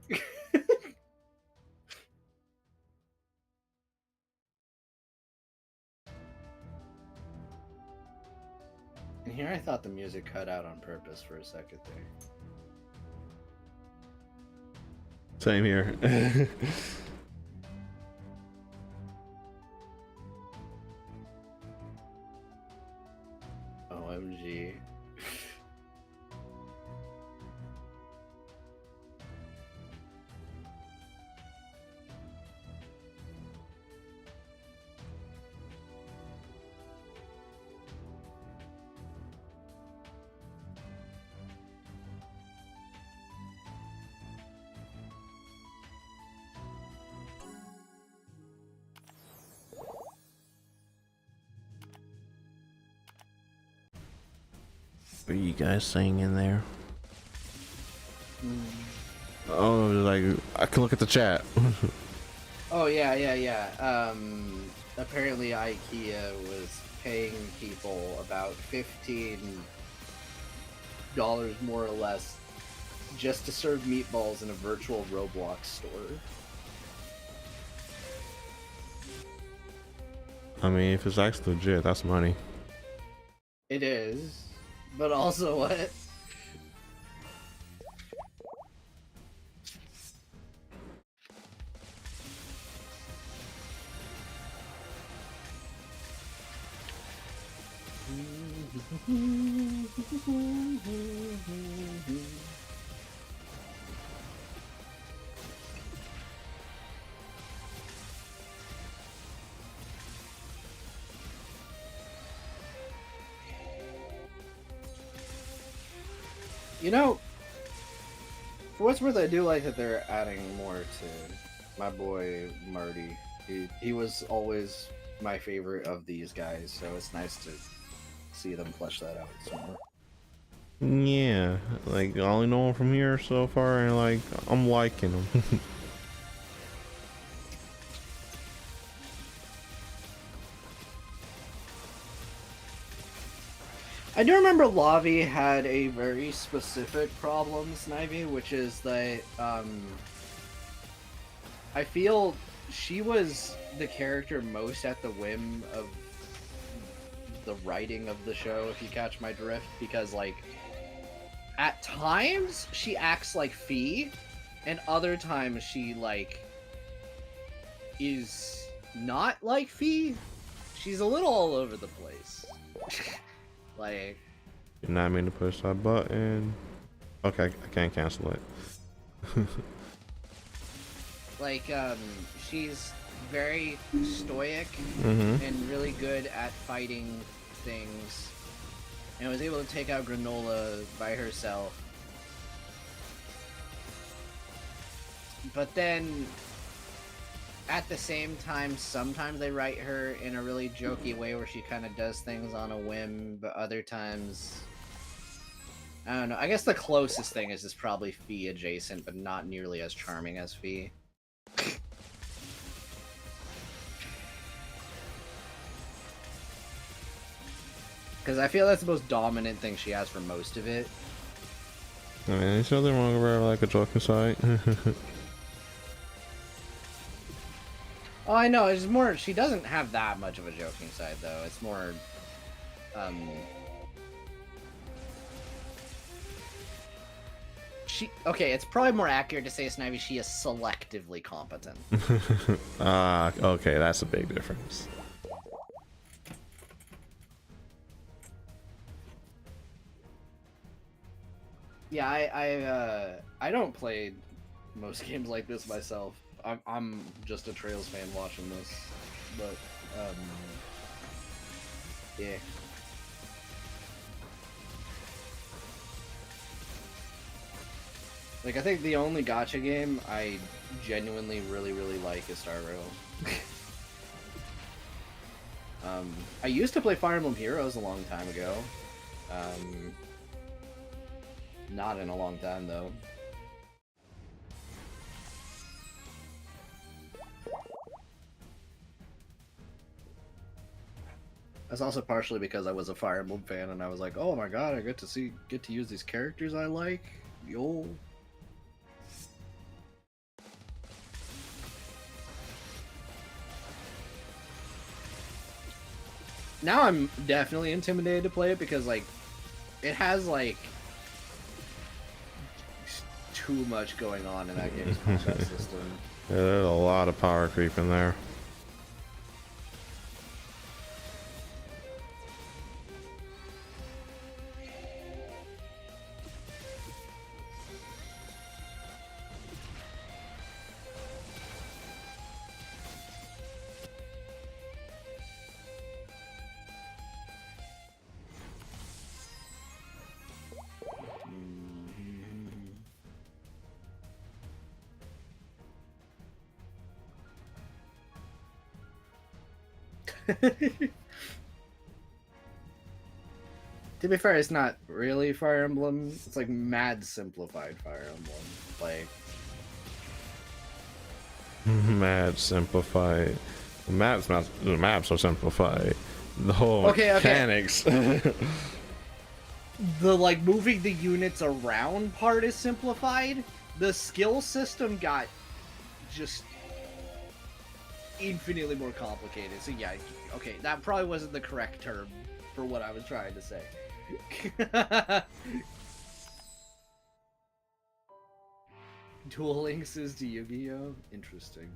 And here I thought the music cut out on purpose for a second there. Same here. OMG. What are you guys saying in there? Oh, like I can look at the chat. Oh yeah. Apparently IKEA was paying people about $15 more or less just to serve meatballs in a virtual Roblox store. I mean, if it's actually legit, that's money. It is, but also what? You know, for what's worth, I do like that they're adding more to my boy Marty. He was always my favorite of these guys, so it's nice to see them flesh that out some more. Yeah, like I only know him from here so far, and like I'm liking him. I do remember Lavi had a very specific problem, Snivy, which is that I feel she was the character most at the whim of the writing of the show, if you catch my drift, because like at times she acts like Fee, and other times she like is not like Fee. She's a little all over the place. Like, You're not meant to push that button. Okay, I can't cancel it. like, she's very stoic and really good at fighting things, and was able to take out Granola by herself. But then, at the same time, sometimes they write her in a really jokey way where she kind of does things on a whim, but other times, I don't know. I guess the closest thing is probably Fee adjacent, but not nearly as charming as Fee. Because I feel that's the most dominant thing she has for most of it. I mean, there's nothing wrong with her, like a joking side. Oh, I know. It's more. She doesn't have that much of a joking side, though. It's more. Okay. It's probably more accurate to say, Snivy, she is selectively competent. Okay, that's a big difference. Yeah, I don't play most games like this myself. I'm just a Trails fan watching this, but yeah. Like, I think the only gacha game I genuinely really like is Star Rail. I used to play Fire Emblem Heroes a long time ago. Not in a long time, though. That's also partially because I was a Fire Emblem fan, and I was like, "Oh my god, I get to use these characters I like." Yo. Now I'm definitely intimidated to play it because like it has like too much going on in that game's combat system. Yeah, there's a lot of power creep in there. To be fair, it's not really Fire Emblem. It's like mad simplified Fire Emblem. Like, Mad simplified. The maps are simplified. The whole Okay. mechanics. The like moving the units around part is simplified. The skill system got just infinitely more complicated. So yeah, okay, that probably wasn't the correct term for what I was trying to say. Duel Links is to Yu-Gi-Oh? Interesting.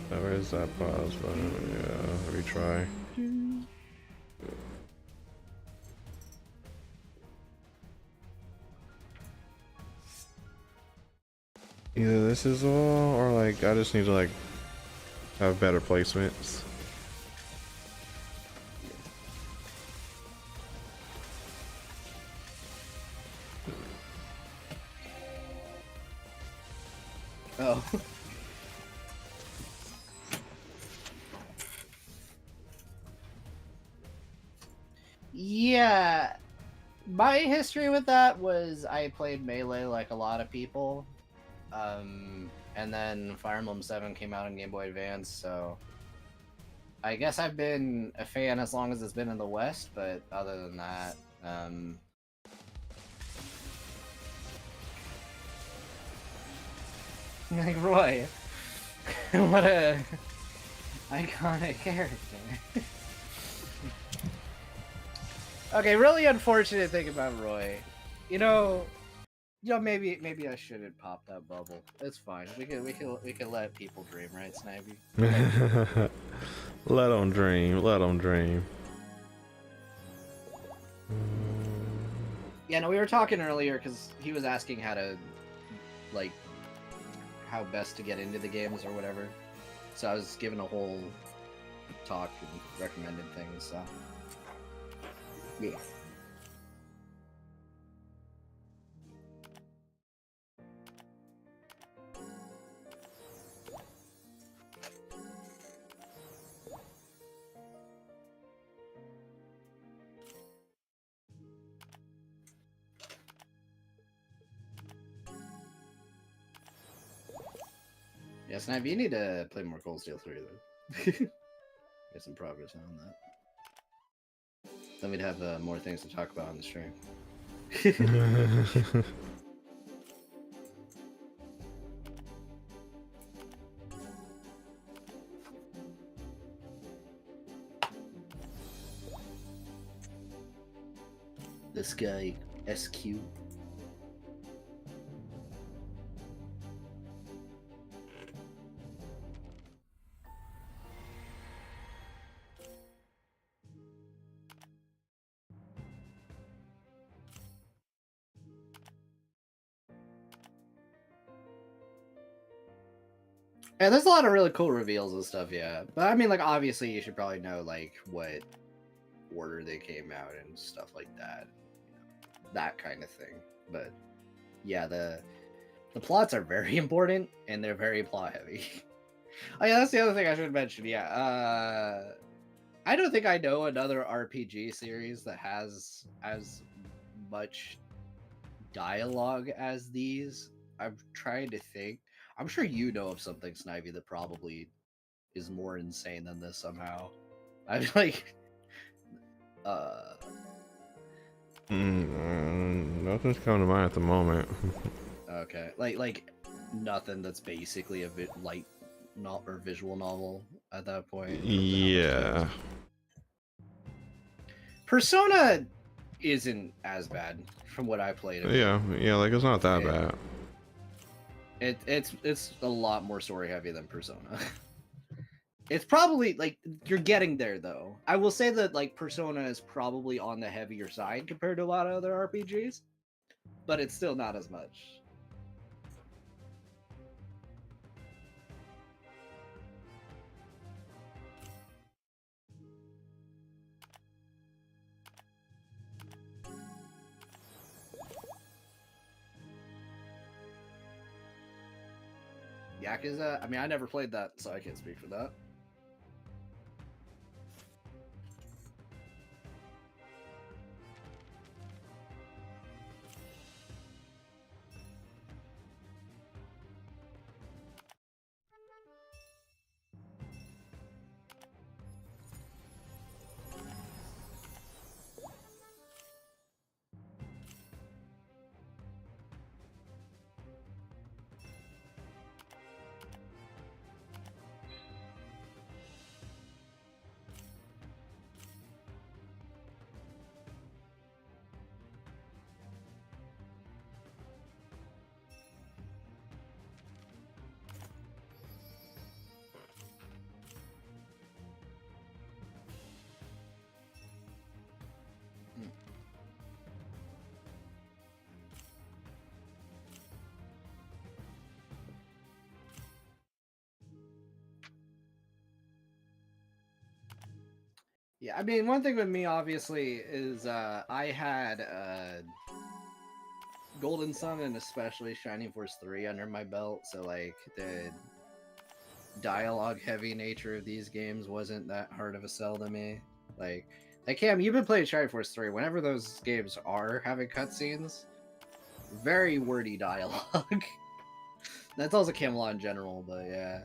Where is that pause button? Yeah, retry. Either this is all, or like I just need to like have better placements. Oh. Yeah, my history with that was I played Melee like a lot of people. And then Fire Emblem 7 came out on Game Boy Advance, so I guess I've been a fan as long as it's been in the West, but other than that, like Roy, what a iconic character. Okay, really unfortunate thing about Roy. You know, maybe I shouldn't pop that bubble. It's fine. We can let people dream, right, Snivy? Let them dream. Let them dream. Yeah, no, we were talking earlier because he was asking how to, like, how best to get into the games or whatever. So I was giving a whole talk and recommended things. So yeah. Yeah, Snipe, you need to play more Cold Steel 3, though. Get some progress on that. Then we'd have more things to talk about on the stream. This guy, SQ. Yeah, there's a lot of really cool reveals and stuff, yeah. But I mean, like, obviously, you should probably know, like, what order they came out and stuff like that. That kind of thing. But, yeah, the plots are very important, and they're very plot heavy. Oh, yeah, that's the other thing I should mention, yeah. I don't think I know another RPG series that has as much dialogue as these. I'm trying to think. I'm sure you know of something, Snivy, that probably is more insane than this somehow. I'm like, Nothing's coming to mind at the moment. okay, like nothing that's basically a light not or visual novel at that point. Yeah. Persona isn't as bad from what I played. Yeah, like it's not that bad. It's a lot more story heavy than Persona. It's probably like you're getting there though. I will say that like Persona is probably on the heavier side compared to a lot of other RPGs, but it's still not as much. Yakuza, I mean, I never played that, so I can't speak for that. Yeah, I mean, one thing with me obviously is I had Golden Sun and especially Shining Force 3 under my belt, so like the dialogue heavy nature of these games wasn't that hard of a sell to me. Like Cam, you've been playing Shining Force 3. Whenever those games are having cutscenes, very wordy dialogue. That's also Camelot in general, but yeah.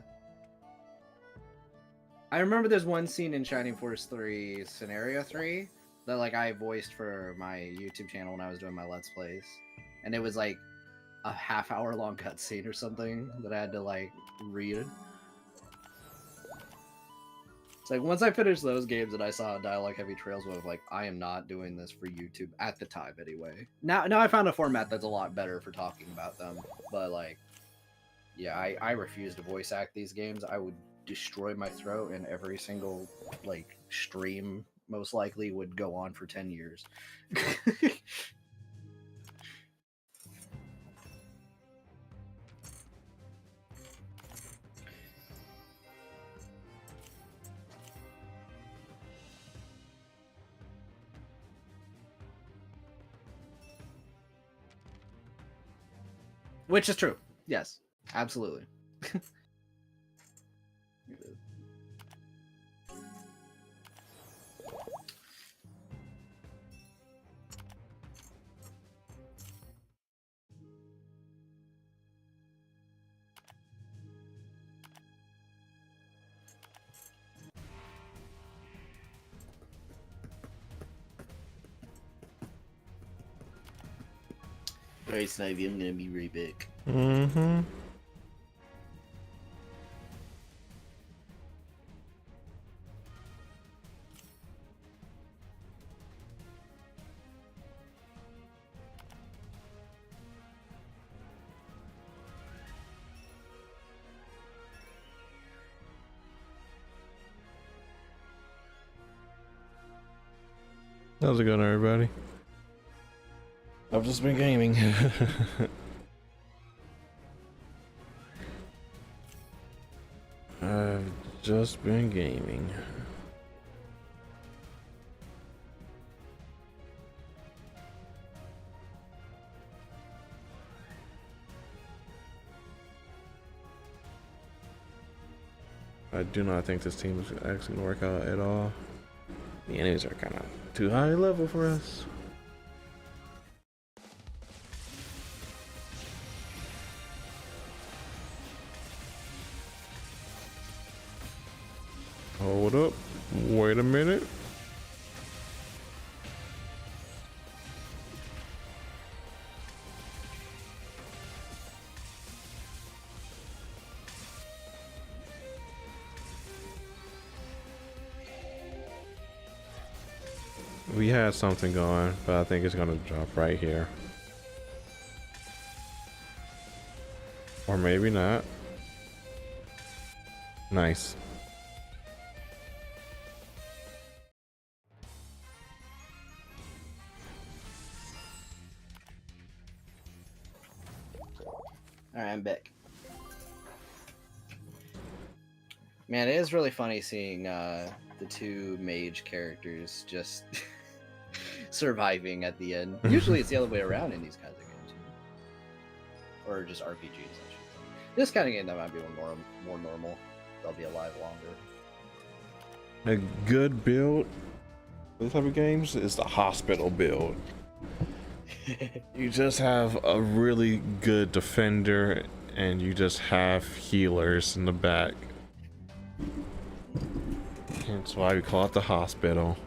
I remember there's one scene in Shining Force 3 Scenario 3 that like I voiced for my YouTube channel when I was doing my Let's Plays. And it was like a half-hour long cutscene or something that I had to like read. It's like once I finished those games and I saw dialogue heavy trails, I was like, I am not doing this for YouTube at the time anyway. Now I found a format that's a lot better for talking about them, but like, yeah, I refuse to voice act these games. I would destroy my throat, and every single like stream most likely would go on for 10 years. Which is true. Yes, absolutely. Alright, Snivy, I'm gonna be right back. Mm-hmm. How's it going, everybody? I've just been gaming. I've just been gaming. I do not think this team is actually gonna work out at all. The enemies are kind of too high level for us. Hold up. Wait a minute. We had something going, but I think it's gonna drop right here. Or maybe not. Nice. Alright, I'm back. Man, it is really funny seeing the two mage characters just surviving at the end. Usually it's the other way around in these kinds of games. Or just RPGs, I should say. This kind of game that might be more normal. They'll be alive longer. A good build for this type of games is the hospital build. You just have a really good defender and you just have healers in the back. That's why we call it the hospital.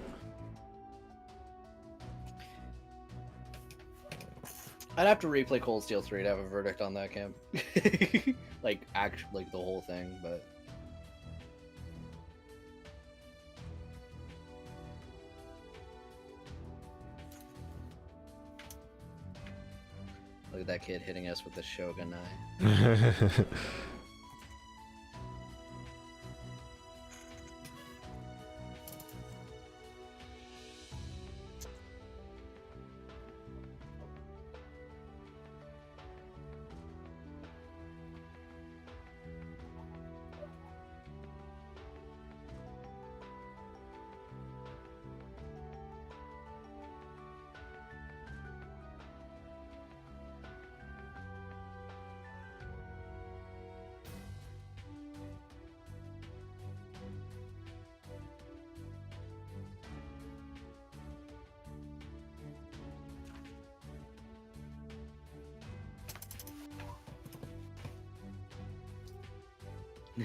I'd have to replay Cold Steel 3 to have a verdict on that camp. like the whole thing, but look at that kid hitting us with the Shogun knife.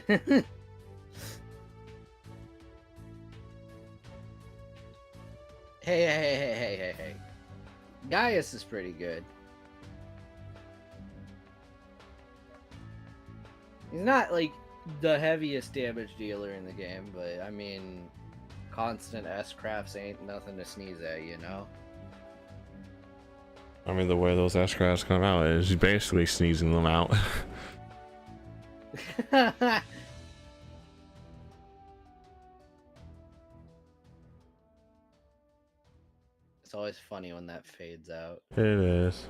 Hey, hey. Gaius is pretty good. He's not like the heaviest damage dealer in the game, but I mean, constant S-crafts ain't nothing to sneeze at, you know? I mean, the way those S-crafts come out is basically sneezing them out. It's always funny when that fades out. It is.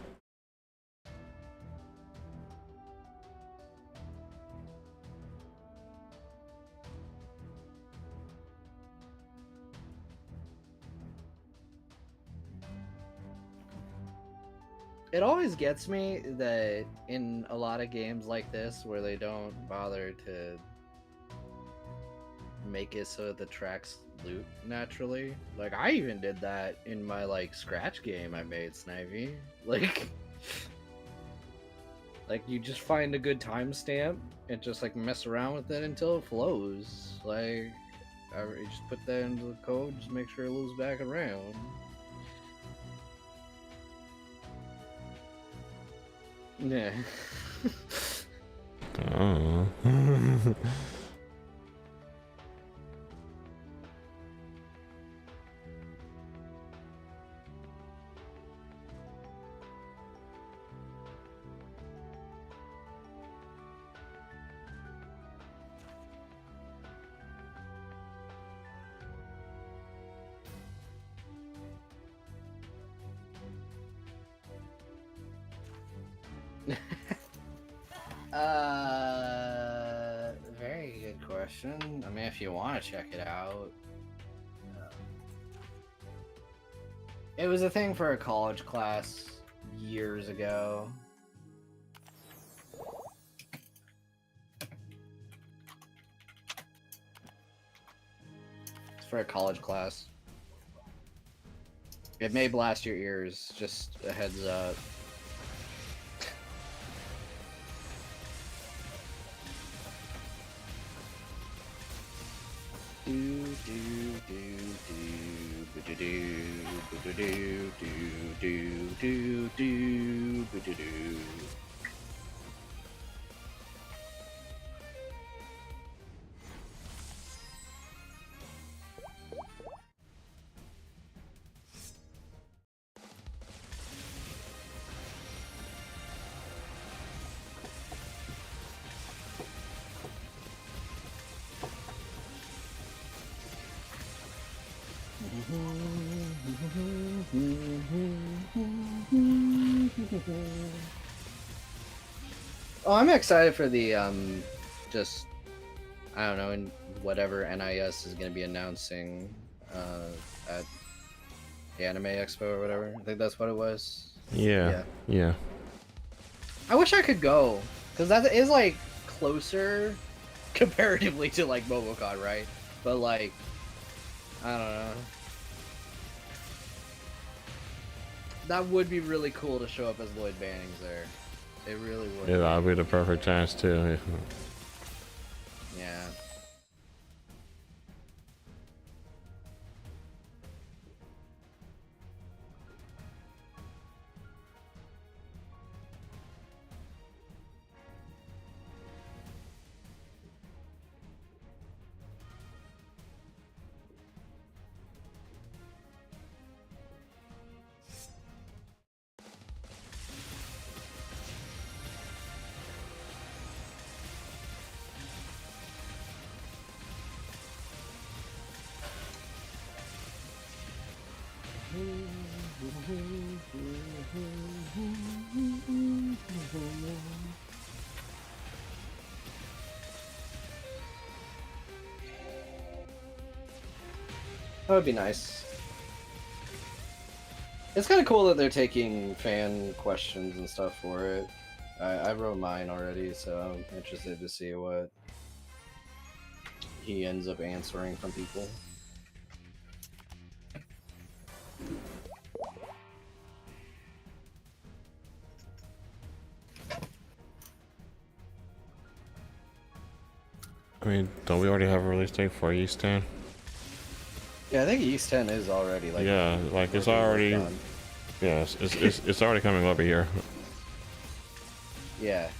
It always gets me that in a lot of games like this where they don't bother to make it so the tracks loot naturally. Like I even did that in my like scratch game I made, Snivey. Like you just find a good timestamp and just like mess around with it until it flows. Like you just put that into the code, just make sure it loops back around. Yeah. Oh. Very good question. I mean, if you want to check it out, it was a thing for a college class years ago. It's for a college class. It may blast your ears, just a heads up. Oh, I'm excited for the just I don't know, in whatever NIS is going to be announcing at the Anime Expo or whatever. I think that's what it was. Yeah. I wish I could go, because that is like closer comparatively to like MomoCon, right? But like, I don't know. That would be really cool to show up as Lloyd Bannings there. It really would. Yeah, that'd be the perfect chance too. Yeah. That would be nice. It's kind of cool that they're taking fan questions and stuff for it. I wrote mine already, so I'm interested to see what he ends up answering from people. I mean, don't we already have a release date for East 10? Yeah, I think East 10 is already like. Yeah, like it's already. Yeah, it's already coming over here. Yeah.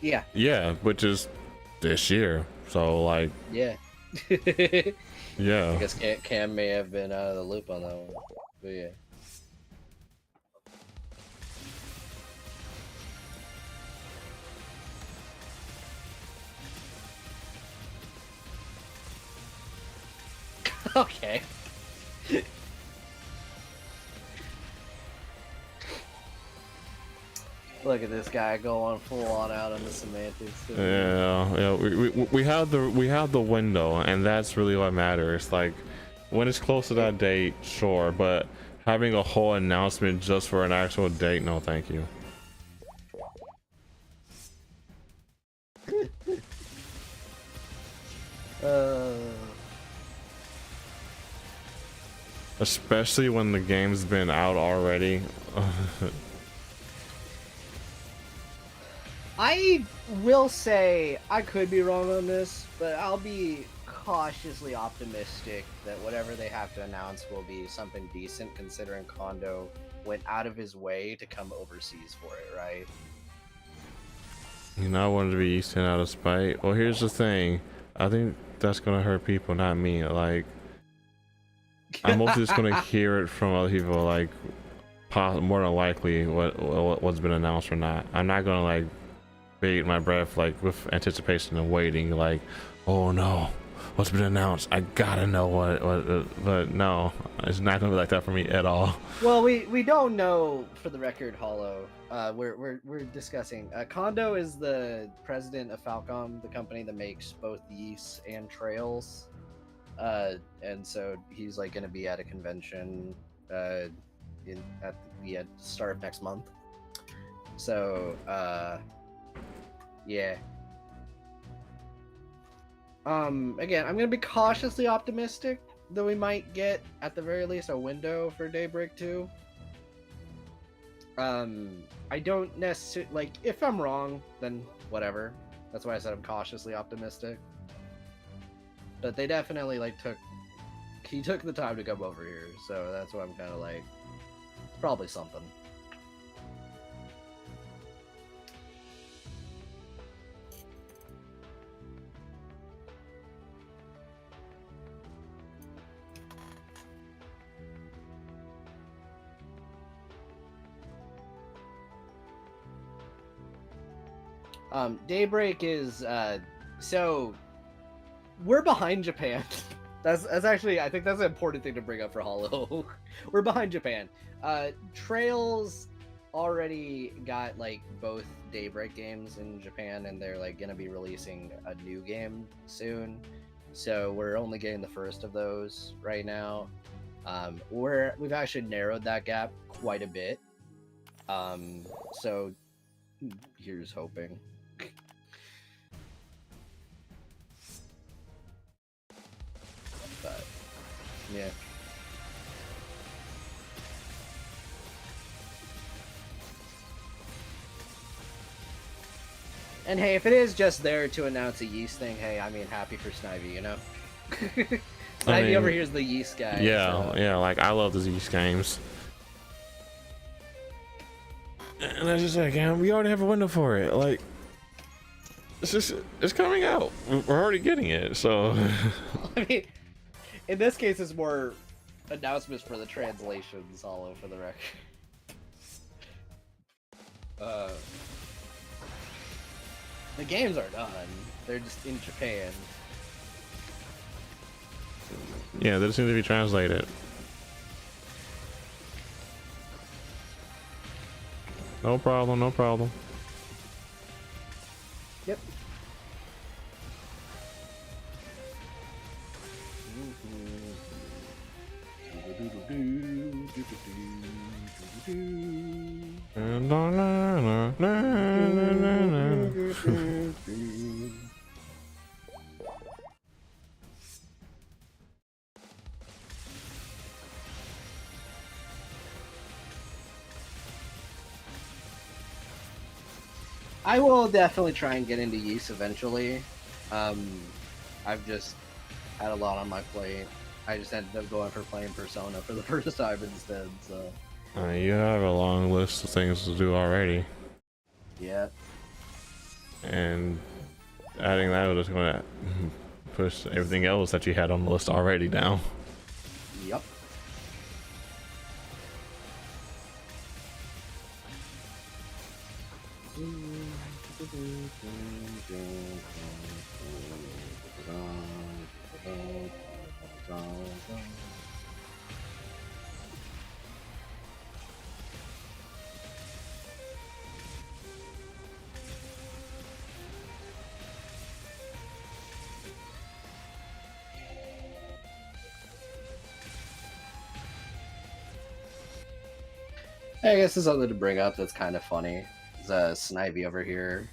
Yeah. Yeah, which is this year. So like. Yeah. Yeah. I guess Cam may have been out of the loop on that one, but yeah. Okay. Look at this guy going full on out on the semantics. Yeah. We have the window, and that's really what matters. Like, when it's close to that date, sure, but having a whole announcement just for an actual date, no, thank you. Especially when the game's been out already. I will say, I could be wrong on this, but I'll be cautiously optimistic that whatever they have to announce will be something decent, considering Kondo went out of his way to come overseas for it, right? You know, I wanted to be East 10 out of spite. Well, here's the thing. I think that's gonna hurt people, not me. Like, I'm mostly just gonna hear it from other people, like, more than likely what's been announced or not. I'm not gonna like beat my breath, like with anticipation and waiting, like, oh no, what's been announced? I gotta know what. But no, it's not gonna be like that for me at all. Well, we don't know, for the record, Hollow. We're discussing. Kondo is the president of Falcom, the company that makes both Yeast and Trails. And so he's like going to be at a convention at the start of next month. So yeah. Again, I'm going to be cautiously optimistic that we might get at the very least a window for Daybreak 2. I don't necessarily, like, if I'm wrong, then whatever. That's why I said I'm cautiously optimistic. But they definitely he took the time to come over here, so that's why I'm kind of like, it's probably something. Daybreak is so we're behind Japan. That's actually, I think that's an important thing to bring up for Hollow. We're behind Japan. Trails already got like both Daybreak games in Japan, and they're like gonna be releasing a new game soon. So we're only getting the first of those right now. We've actually narrowed that gap quite a bit. So here's hoping. But yeah. And hey, if it is just there to announce a Yeast thing, hey, I mean, happy for Snivy, you know? Snivy over here is the Yeast guy. Yeah, so. yeah, like, I love the Yeast games. And I just like, yeah, we already have a window for it. Like, it's coming out. We're already getting it, so. I mean, in this case, it's more announcements for the translations, all over the record. The games are done. They're just in Japan. Yeah, they just need to be translated. No problem, no problem. Yep. I will definitely try and get into Yeast eventually. I've just had a lot on my plate. I just ended up going for playing Persona for the first time instead, so. You have a long list of things to do already. Yeah. And adding that was just gonna push everything else that you had on the list already down. Yep. I guess there's something to bring up that's kind of funny. Snivy over here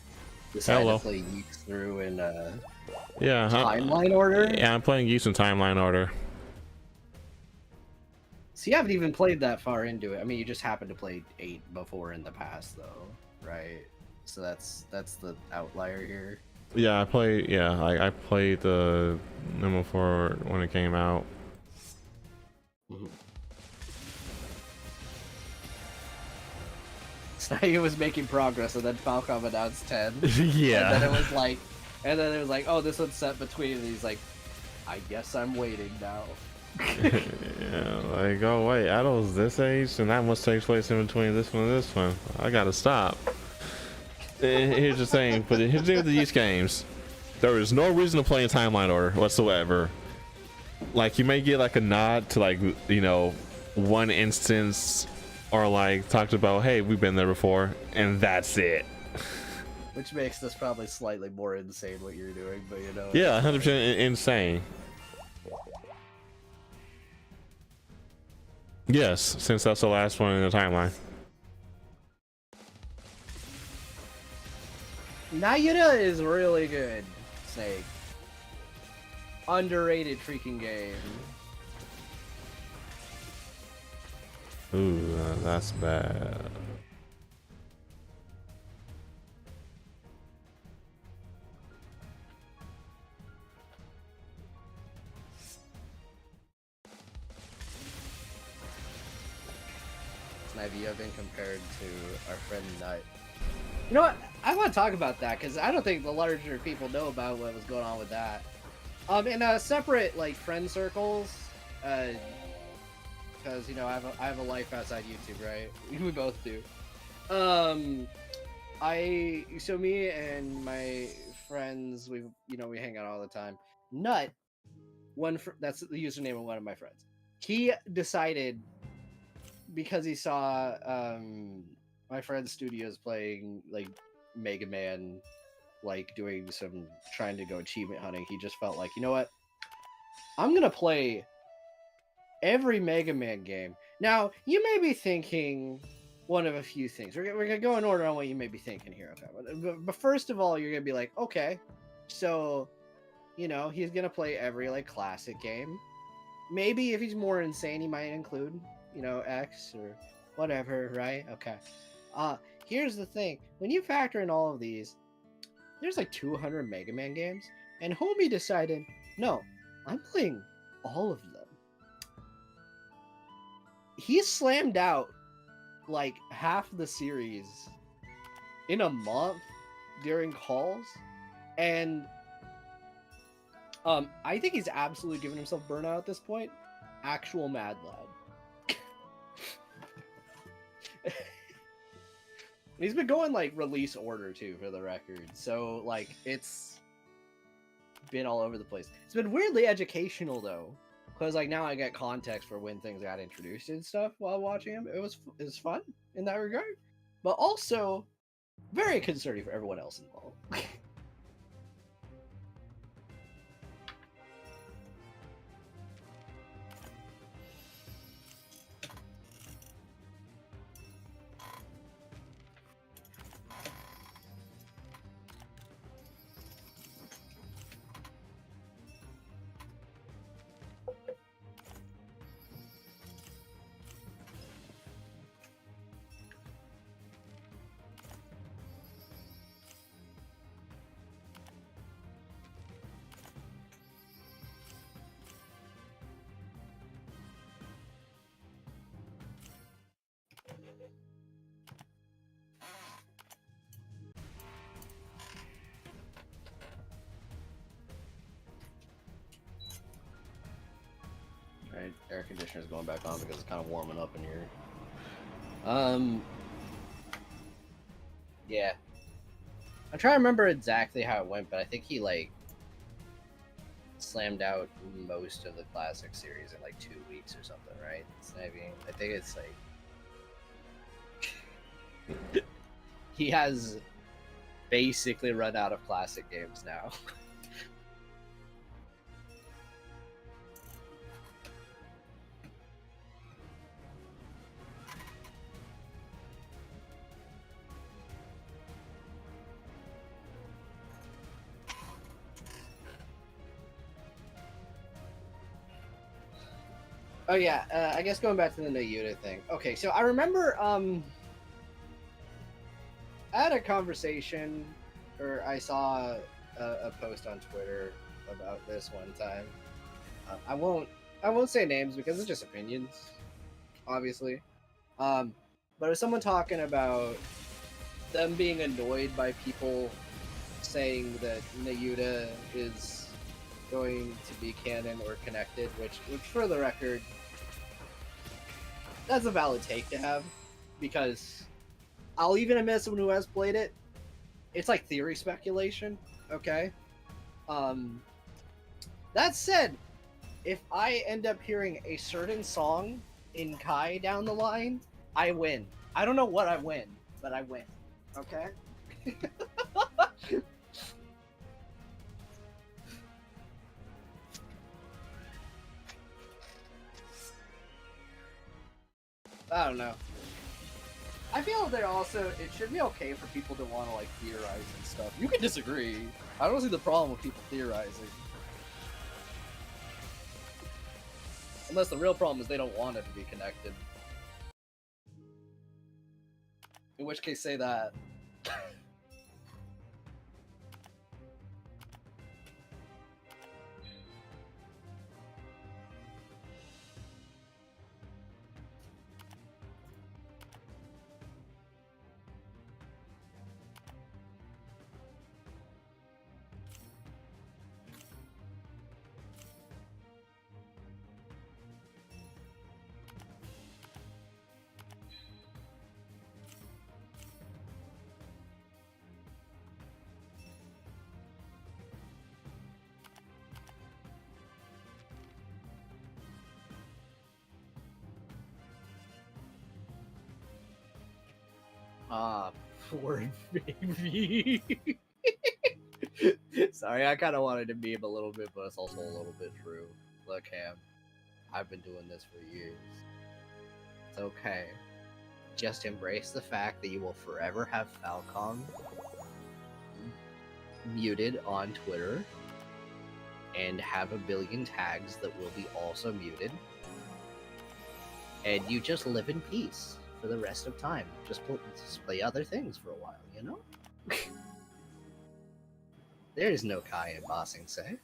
decided Hello. to play Yeeks through in Yeah, timeline order. Yeah, I'm playing Yeast in timeline order. So you haven't even played that far into it. I mean, you just happened to play 8 before in the past, though, right? So that's the outlier here. Yeah, I played. Yeah, I played the number 4 when it came out. Snivy was making progress, and then Falcom announced 10. Yeah. And then it was like, oh, this one's set between. And he's like, I guess I'm waiting now. Yeah, like, oh wait, Adult's this age, and that must take place in between this one and this one. I gotta stop. Here's the thing, but here's the thing with these games. There is no reason to play in timeline order whatsoever. Like, you may get like a nod to, like, you know, one instance, or like talked about, hey, we've been there before, and that's it. Which makes this probably slightly more insane what you're doing, but you know. Yeah, 100% insane. Yes, since that's the last one in the timeline. Nayuta is really good, Snake. Underrated freaking game. Ooh, that's bad. Snive, you have been compared to our friend Nut. You know what? I want to talk about that because I don't think the larger people know about what was going on with that. In separate like friend circles, because you know I have a life outside YouTube, right? We both do. So me and my friends, we hang out all the time. Nut, that's the username of one of my friends. He decided because he saw my friend's studios playing like Mega Man, like doing some trying to go achievement hunting. He just felt like, you know what? I'm gonna play every Mega Man game. Now, you may be thinking one of a few things. We're gonna go in order on what you may be thinking here, okay? But first of all, you're gonna be like, okay, so you know he's gonna play every like classic game. Maybe if he's more insane, he might include, you know, X or whatever, right? Okay. Here's the thing: when you factor in all of these, there's like 200 Mega Man games, and homie decided, no, I'm playing all of them. He slammed out like half the series in a month during calls, and I think he's absolutely given himself burnout at this point. Actual mad lad. He's been going like release order too, for the record. So like it's been all over the place. It's been weirdly educational though, because like now I get context for when things got introduced and stuff while watching him. It was fun in that regard, but also very concerning for everyone else involved. Right, air conditioner's going back on because it's kind of warming up in here. Yeah. I'm trying to remember exactly how it went, but I think he like slammed out most of the classic series in like 2 weeks or something, right? I think it's like he has basically run out of classic games now. Oh yeah, I guess going back to the Nayuta thing. Okay, so I remember I had a conversation, or I saw a post on Twitter about this one time. I won't say names because it's just opinions, obviously. But it was someone talking about them being annoyed by people saying that Nayuta is going to be canon or connected, which for the record, that's a valid take to have, because I'll even admit, someone who has played it, it's like theory speculation. Okay. That said, if I end up hearing a certain song in Kai down the line, I win. I don't know what I win, but I win. Okay? I don't know. I feel that it should be okay for people to want to like theorize and stuff. You can disagree. I don't see the problem with people theorizing. Unless the real problem is they don't want it to be connected. In which case, say that. Ah, poor baby. Sorry, I kind of wanted to meme a little bit, but it's also a little bit true. Look, Ham, I've been doing this for years. It's okay. Just embrace the fact that you will forever have Falcon muted on Twitter and have a billion tags that will be also muted. And you just live in peace for the rest of time. Just play other things for a while, you know? There is no Kai in Bossing Say.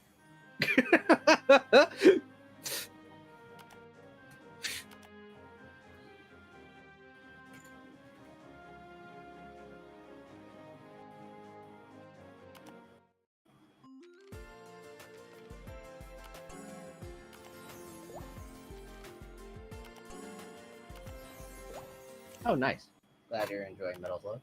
Oh, nice. Glad you're enjoying Metal Flow.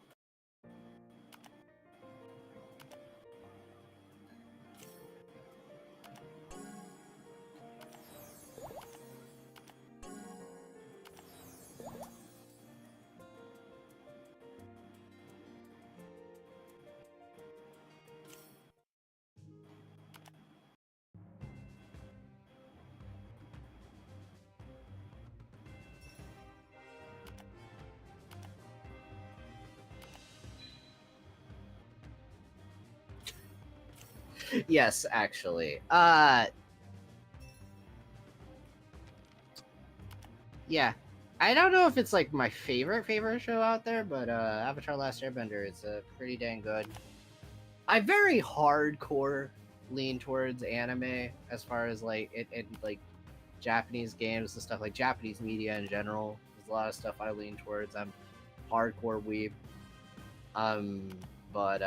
Yes, actually. Yeah. I don't know if it's like my favorite show out there, but Avatar Last Airbender is pretty dang good. I very hardcore lean towards anime as far as like it like Japanese games and stuff, like Japanese media in general. There's a lot of stuff I lean towards. I'm hardcore weeb. But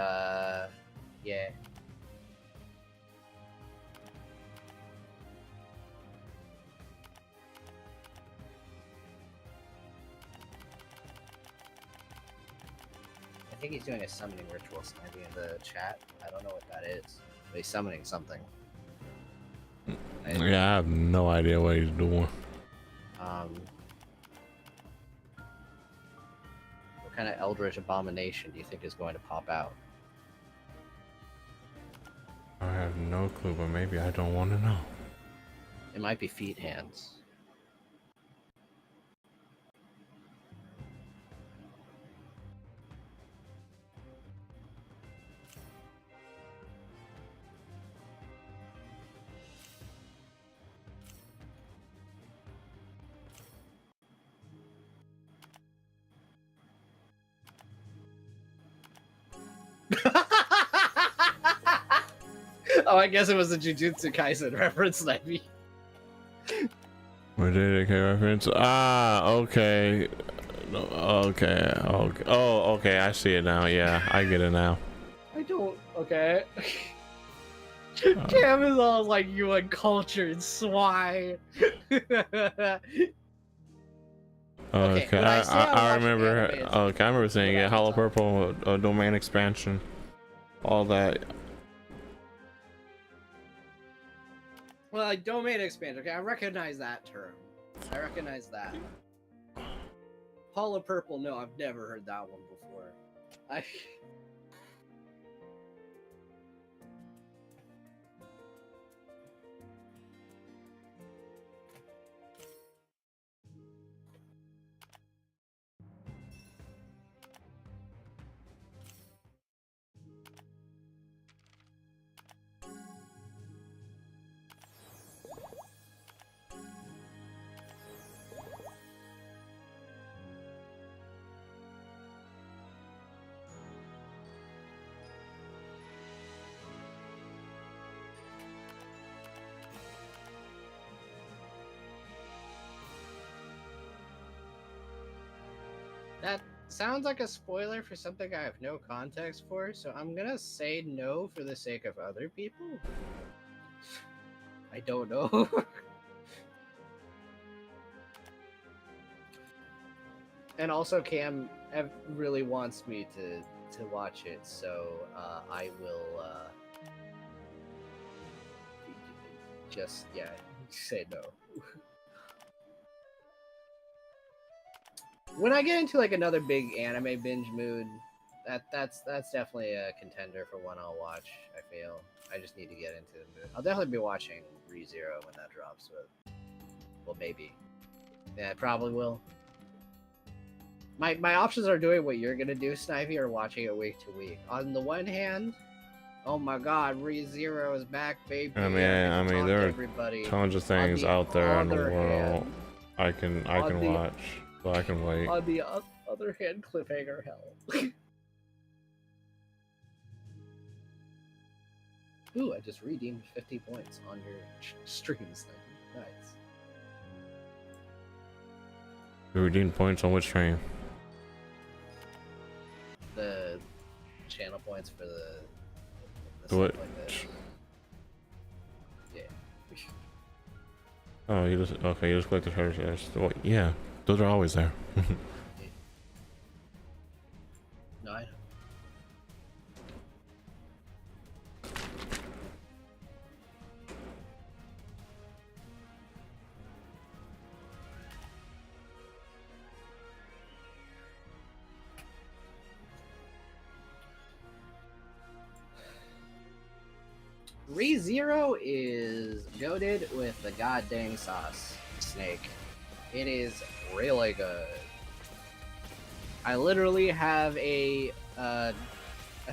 yeah. I think he's doing a summoning ritual, Snivy, in the chat. I don't know what that is, but he's summoning something. Yeah, I have no idea what he's doing. What kind of eldritch abomination do you think is going to pop out? I have no clue, but maybe I don't want to know. It might be feet hands. Oh, I guess it was a Jujutsu Kaisen reference, Snivy. What did it reference? Ah, okay. Okay. Okay. Oh, okay. I see it now. Yeah, I get it now. I don't. Okay. Cam is all like, you uncultured swine. Okay, I remember. Okay, I remember saying it. Hollow Purple domain expansion. all that. Well, like domain expander. Okay, I recognize that term. I recognize that. Hall of Purple. No, I've never heard that one before. I. That sounds like a spoiler for something I have no context for, so I'm gonna say no for the sake of other people. I don't know. And also, Cam really wants me to watch it, so I will just say no. When I get into like another big anime binge mood, that's definitely a contender for one I'll watch. I feel I just need to get into the mood. I'll definitely be watching ReZero when that drops. But well, maybe. Yeah, I probably will. My options are doing what you're gonna do, Snivy, or watching it week to week. On the one hand, oh my God, ReZero is back, baby. I mean, there are tons of things out there in the world I can watch, so I can wait. On the other hand, cliffhanger hell. Ooh, I just redeemed 50 points on your streams. Nice. You redeemed points on which stream? The channel points for the What? Like yeah. Oh, you just click the treasures. Well, yeah, those are always there. No, I know. ReZero is goated with the goddamn sauce, Snake. It is really good. I literally have a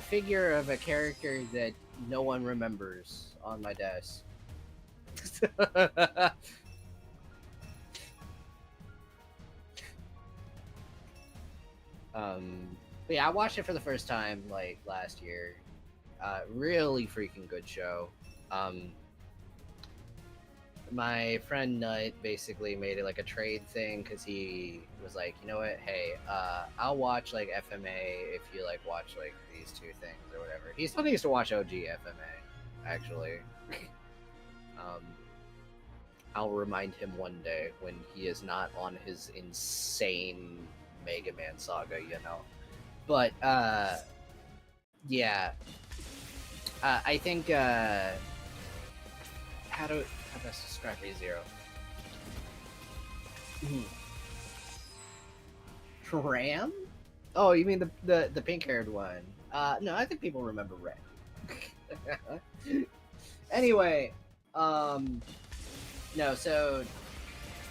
figure of a character that no one remembers on my desk. But yeah, I watched it for the first time like last year. Really freaking good show. My friend Nut basically made it like a trade thing because he was like, you know what, hey, I'll watch like FMA if you like watch like these two things or whatever. He still needs to watch OG FMA, actually. I'll remind him one day when he is not on his insane Mega Man saga, you know. But yeah. I think how to best describe ReZero? Tram? Oh, you mean the pink haired one? No, I think people remember Red. Anyway, no. So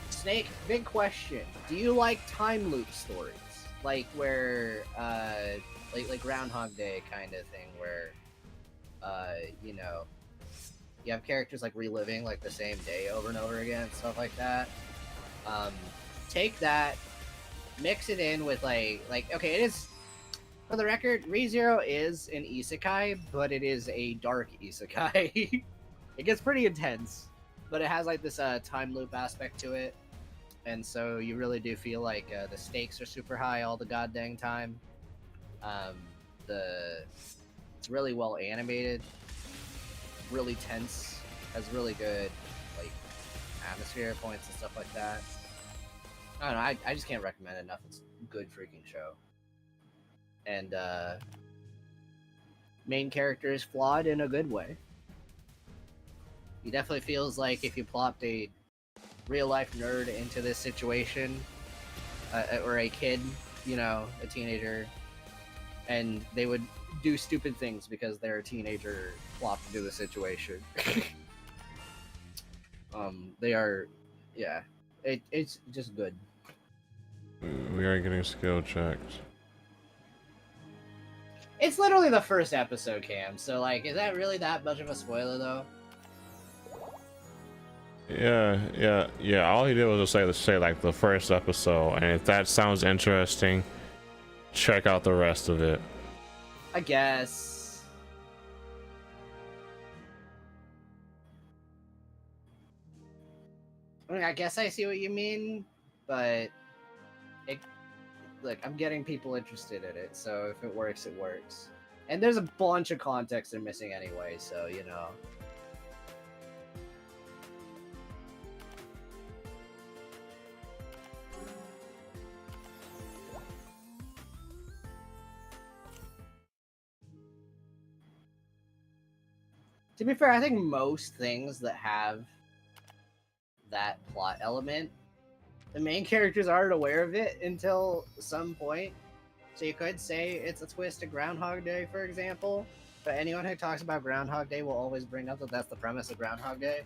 Snake, big question: do you like time loop stories, like where like Groundhog Day kind of thing, where you know, you have characters like reliving like the same day over and over again, stuff like that. Take that, mix it in with like okay, it is, for the record, ReZero is an isekai, but it is a dark isekai. It gets pretty intense, but it has like this time loop aspect to it, and so you really do feel like the stakes are super high all the goddamn time. It's really well animated, really tense, has really good like atmosphere points and stuff like that. I don't know, I just can't recommend it enough. It's a good freaking show. And main character is flawed in a good way. He definitely feels like if you plopped a real life nerd into this situation, or a kid, you know, a teenager, and they would do stupid things because they're a teenager plopped into the situation. They are, yeah, it's just good. We are getting skill checked. It's literally the first episode, Cam. So, like, is that really that much of a spoiler, though? Yeah. All he did was just say like the first episode, and if that sounds interesting, check out the rest of it. I guess. I mean, I guess I see what you mean, but look, I'm getting people interested in it, so if it works, it works. And there's a bunch of context they're missing anyway, so, you know. To be fair, I think most things that have that plot element, the main characters aren't aware of it until some point. So you could say it's a twist to Groundhog Day, for example. But anyone who talks about Groundhog Day will always bring up that that's the premise of Groundhog Day.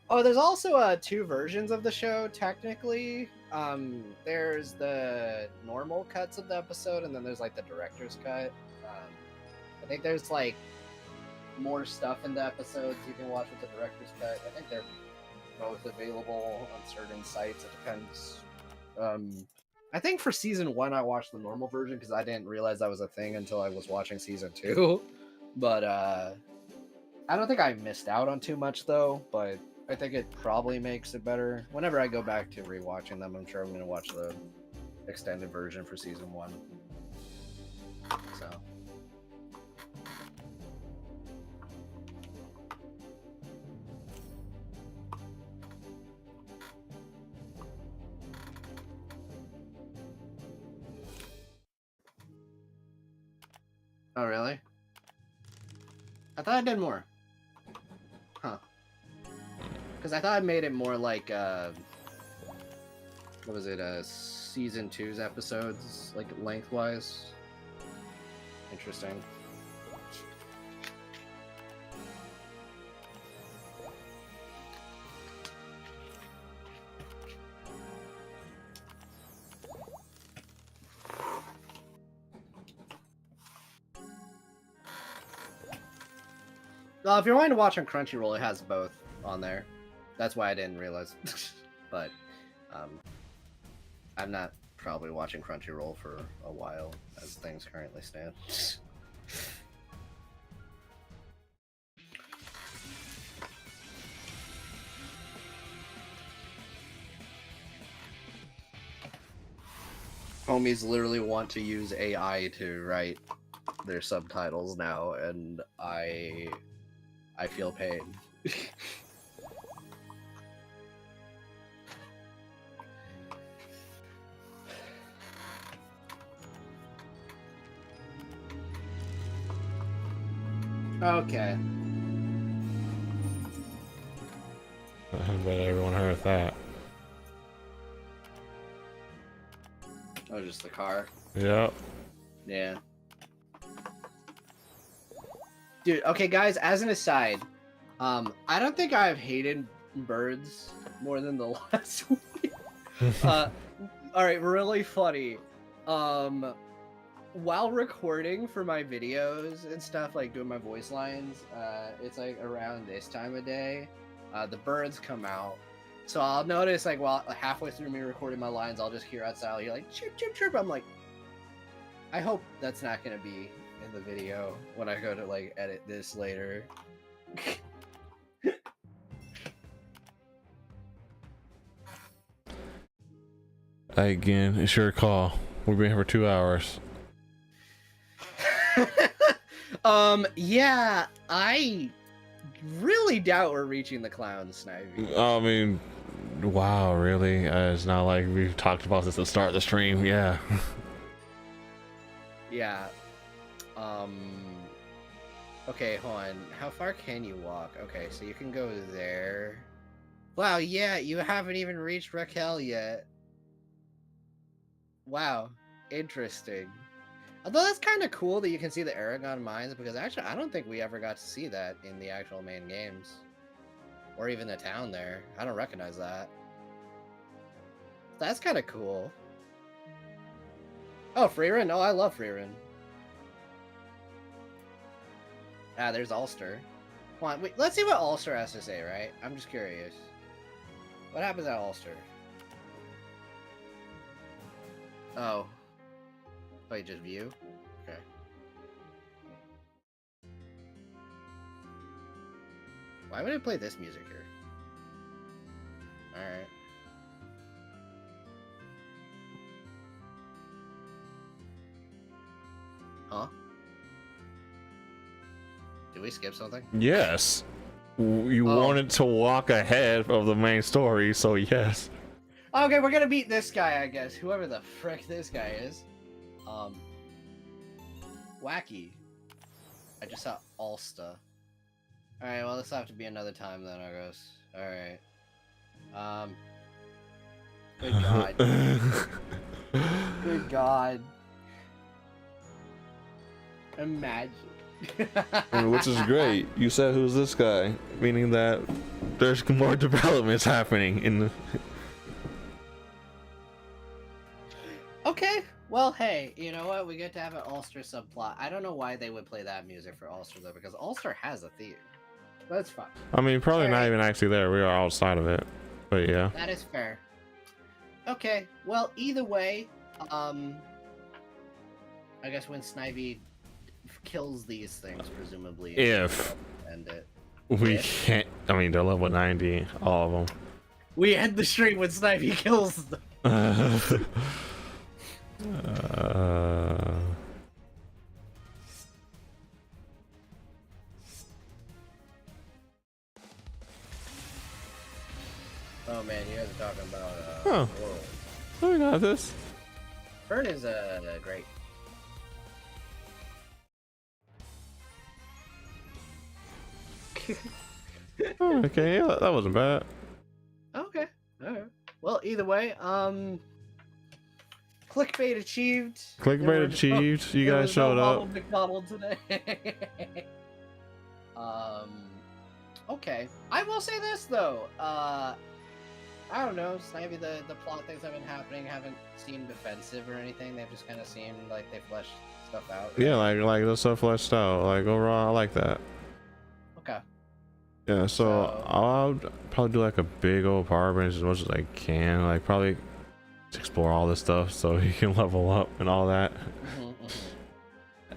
Oh, there's also two versions of the show, technically. There's the normal cuts of the episode, and then there's like the director's cut. I think there's like more stuff in the episodes you can watch with the director's cut. I think they're both available on certain sites. It depends. I think for season 1, I watched the normal version because I didn't realize that was a thing until I was watching season 2. But I don't think I missed out on too much though. But I think it probably makes it better. Whenever I go back to rewatching them, I'm sure I'm going to watch the extended version for season 1. So. Oh, really? I thought I did more. Huh. Because I thought I made it more like, what was it, season 2's episodes, like, lengthwise. Interesting. Well, if you're wanting to watch on Crunchyroll, it has both on there. That's why I didn't realize. But I'm not probably watching Crunchyroll for a while as things currently stand. Homies literally want to use AI to write their subtitles now, and I feel pain. Okay. I bet everyone heard that. Oh, just the car. Yep. Yeah. Dude, okay, guys, as an aside, I don't think I've hated birds more than the last week. Alright, really funny. While recording for my videos and stuff, like doing my voice lines, it's like around this time of day, the birds come out. So I'll notice, like, while halfway through me recording my lines, I'll just hear outside, you're like, chirp, chirp, chirp. I'm like, I hope that's not going to be in the video when I go to like edit this later. Again, it's your call. We've been here for 2 hours. Yeah, I really doubt we're reaching the clown, Snivy. I mean, wow, really? It's not like we've talked about this at the start of the stream. Yeah. Yeah. Okay, hold on. How far can you walk? Okay, so you can go there. Wow, yeah, you haven't even reached Raquel yet. Wow, interesting. Although that's kind of cool that you can see the Aragon mines, because actually I don't think we ever got to see that in the actual main games. Or even the town there. I don't recognize that. That's kind of cool. Oh, Freerin? Oh, I love Freerin. Ah, there's Ulster. Come on, wait, let's see what Ulster has to say, right? I'm just curious. What happens at Ulster? Oh. Wait, just view? Okay. Why would I play this music here? Alright. Huh? Did we skip something? Yes. You Oh. wanted to walk ahead of the main story, so yes. Okay, we're gonna beat this guy, I guess. Whoever the frick this guy is. Wacky. I just saw Ulster. Alright, well, this will have to be another time then, I guess. Alright. Good God. Good God. Imagine. Which is great. You said, who's this guy? Meaning that there's more developments happening in the... Okay, well, hey, you know what? We get to have an Ulster subplot. I don't know why they would play that music for Ulster, though, because Ulster has a theme. But it's fine. I mean, probably not Alright. even actually there. We are outside of it. But yeah. That is fair. Okay, well, either way, I guess when Snivy kills these things, presumably, If end it. we If. can't... I mean, they're level 90, all of them. We end the stream when Snivy kills them. Oh man, you guys are talking about Huh. World. Oh, we got this. Fern is great. Oh, okay, yeah, that wasn't bad. Okay. Alright. Well, either way, clickbait achieved. Clickbait There were achieved. You there guys was showed no up. Ronald McDonald today. Okay. I will say this though. I don't know, Snivy, the plot things that have been happening haven't seemed defensive or anything. They've just kind of seemed like they fleshed stuff out. Yeah, like the stuff fleshed out. Like overall, I like that. Okay. Yeah, so So- I'll probably do like a big old power bench as much as I can. Like probably explore all this stuff so he can level up and all that.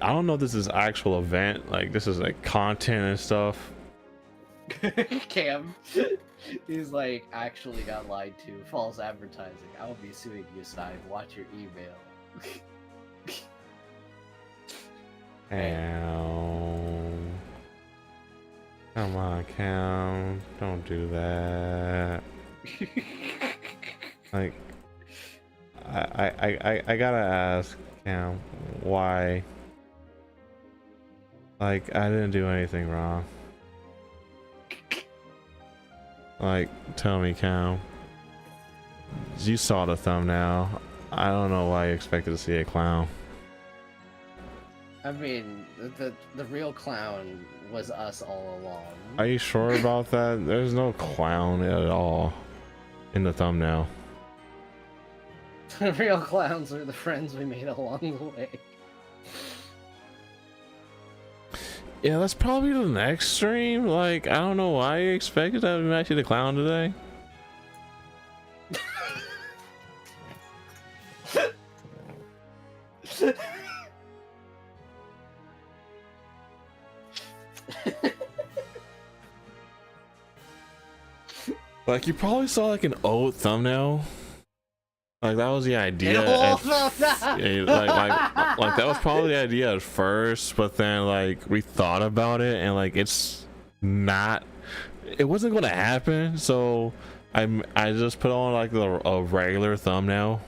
I don't know if this is actual event. Like this is like content and stuff. Cam, he's like actually got lied to. False advertising. I will be suing you, Snive. Watch your email. Cam. Come on, Cam. Don't do that. Like, I gotta ask, Cam, why? Like, I didn't do anything wrong. Like, tell me, Cam. You saw the thumbnail. I don't know why you expected to see a clown. I mean, the real clown was us all along. Are you sure about that? There's no clown at all in the thumbnail. The real clowns are the friends we made along the way. Yeah, that's probably the next stream. Like, I don't know why you expected that we actually the clown today. Like you probably saw like an old thumbnail. Like that was the idea. Like that was probably the idea at first, but then like we thought about it and like it wasn't gonna happen. So I just put on like a regular thumbnail.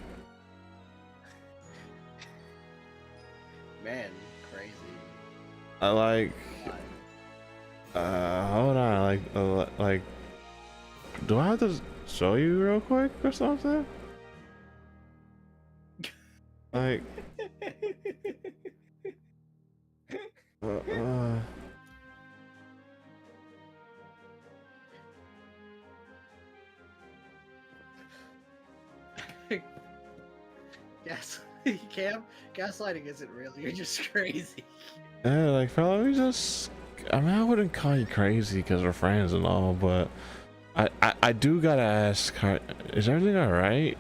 Man, crazy. I like. Hold on. Like, do I have to show you real quick or something? Like. Yes, Cam, gaslighting isn't real. You're just crazy. Yeah, like, fella, we just. I mean, I wouldn't call you crazy because we're friends and all, but I do gotta ask, is everything all right?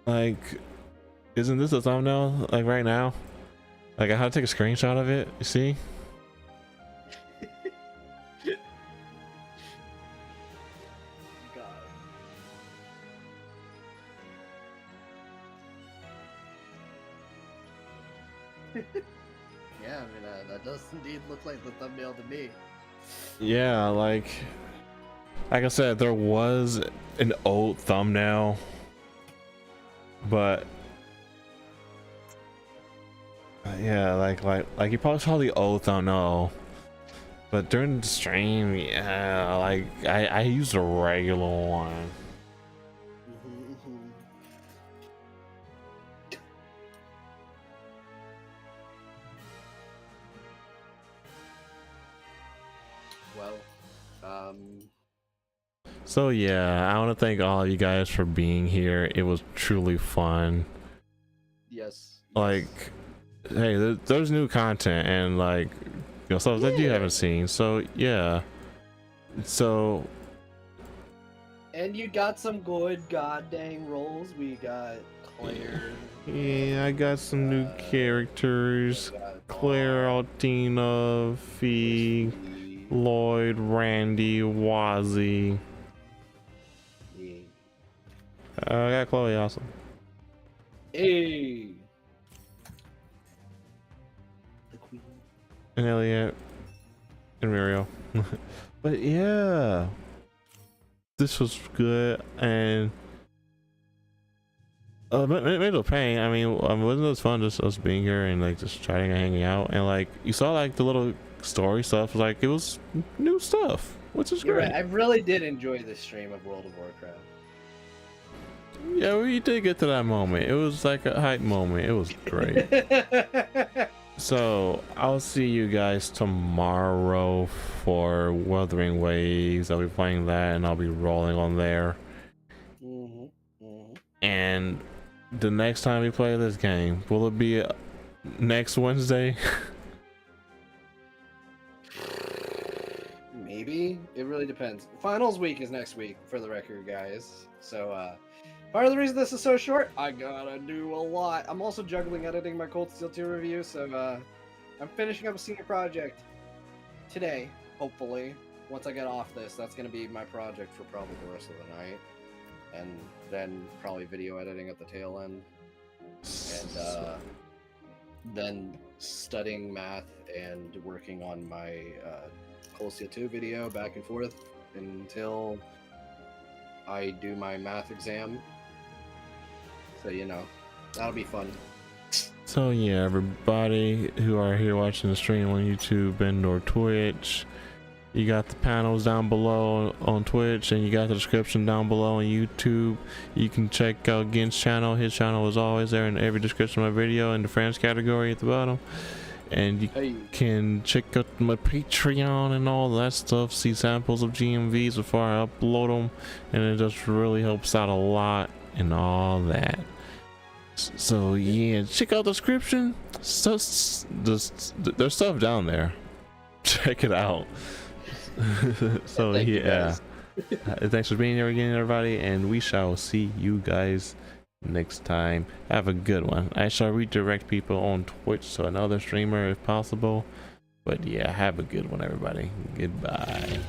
Like, isn't this a thumbnail? Like right now? Like I had to take a screenshot of it. You see? God. Yeah, I mean that does indeed look like the thumbnail to me. Yeah, like I said, there was an old thumbnail, but yeah, like you probably saw the old thumbnail, but during the stream, yeah, like I used a regular one. Well, So yeah, I want to thank all of you guys for being here. It was truly fun. yes. Like, hey, there's new content and like, stuff that you haven't seen. So yeah, so. And you got some good goddamn roles. We got Claire. Yeah, I got some new characters. Claire, Altina, Fee, Lloyd, Randy, Wazzy. I got Chloe also. Hey. The queen. And Elliot. And Muriel. But yeah. This was good and made a pain. I mean, wasn't it fun just us being here and like just chatting and hanging out? And like you saw like the little story stuff, like it was new stuff, which is You're great. right. I really did enjoy this stream of World of Warcraft. Yeah, we did get to that moment. It was like a hype moment. It was great. So I'll see you guys tomorrow for Wuthering Waves. I'll be playing that and I'll be rolling on there. And the next time we play this game, will it be next Wednesday? Maybe. It really depends. Finals week is next week, for the record, guys. So, part of the reason this is so short, I gotta do a lot. I'm also juggling editing my Cold Steel 2 review, so, I'm finishing up a senior project today, hopefully. Once I get off this, that's gonna be my project for probably the rest of the night. And then probably video editing at the tail end. And, then studying math and working on my, Cold Steel 2 video back and forth until I do my math exam. So, you know, that'll be fun. So yeah, everybody who are here watching the stream on YouTube and or Twitch, you got the panels down below on Twitch and you got the description down below on YouTube. You can check out Gen's channel. His channel is always there in every description of my video in the friends category at the bottom. And you can check out my Patreon and all that stuff, see samples of GMVs before I upload them, and it just really helps out a lot and all that. So yeah, check out the description. There's stuff down there. Check it out. So yeah, Thanks for being here again, everybody, and we shall see you guys next time. Have a good one. I shall redirect people on Twitch to another streamer if possible. But yeah, have a good one, everybody. Goodbye.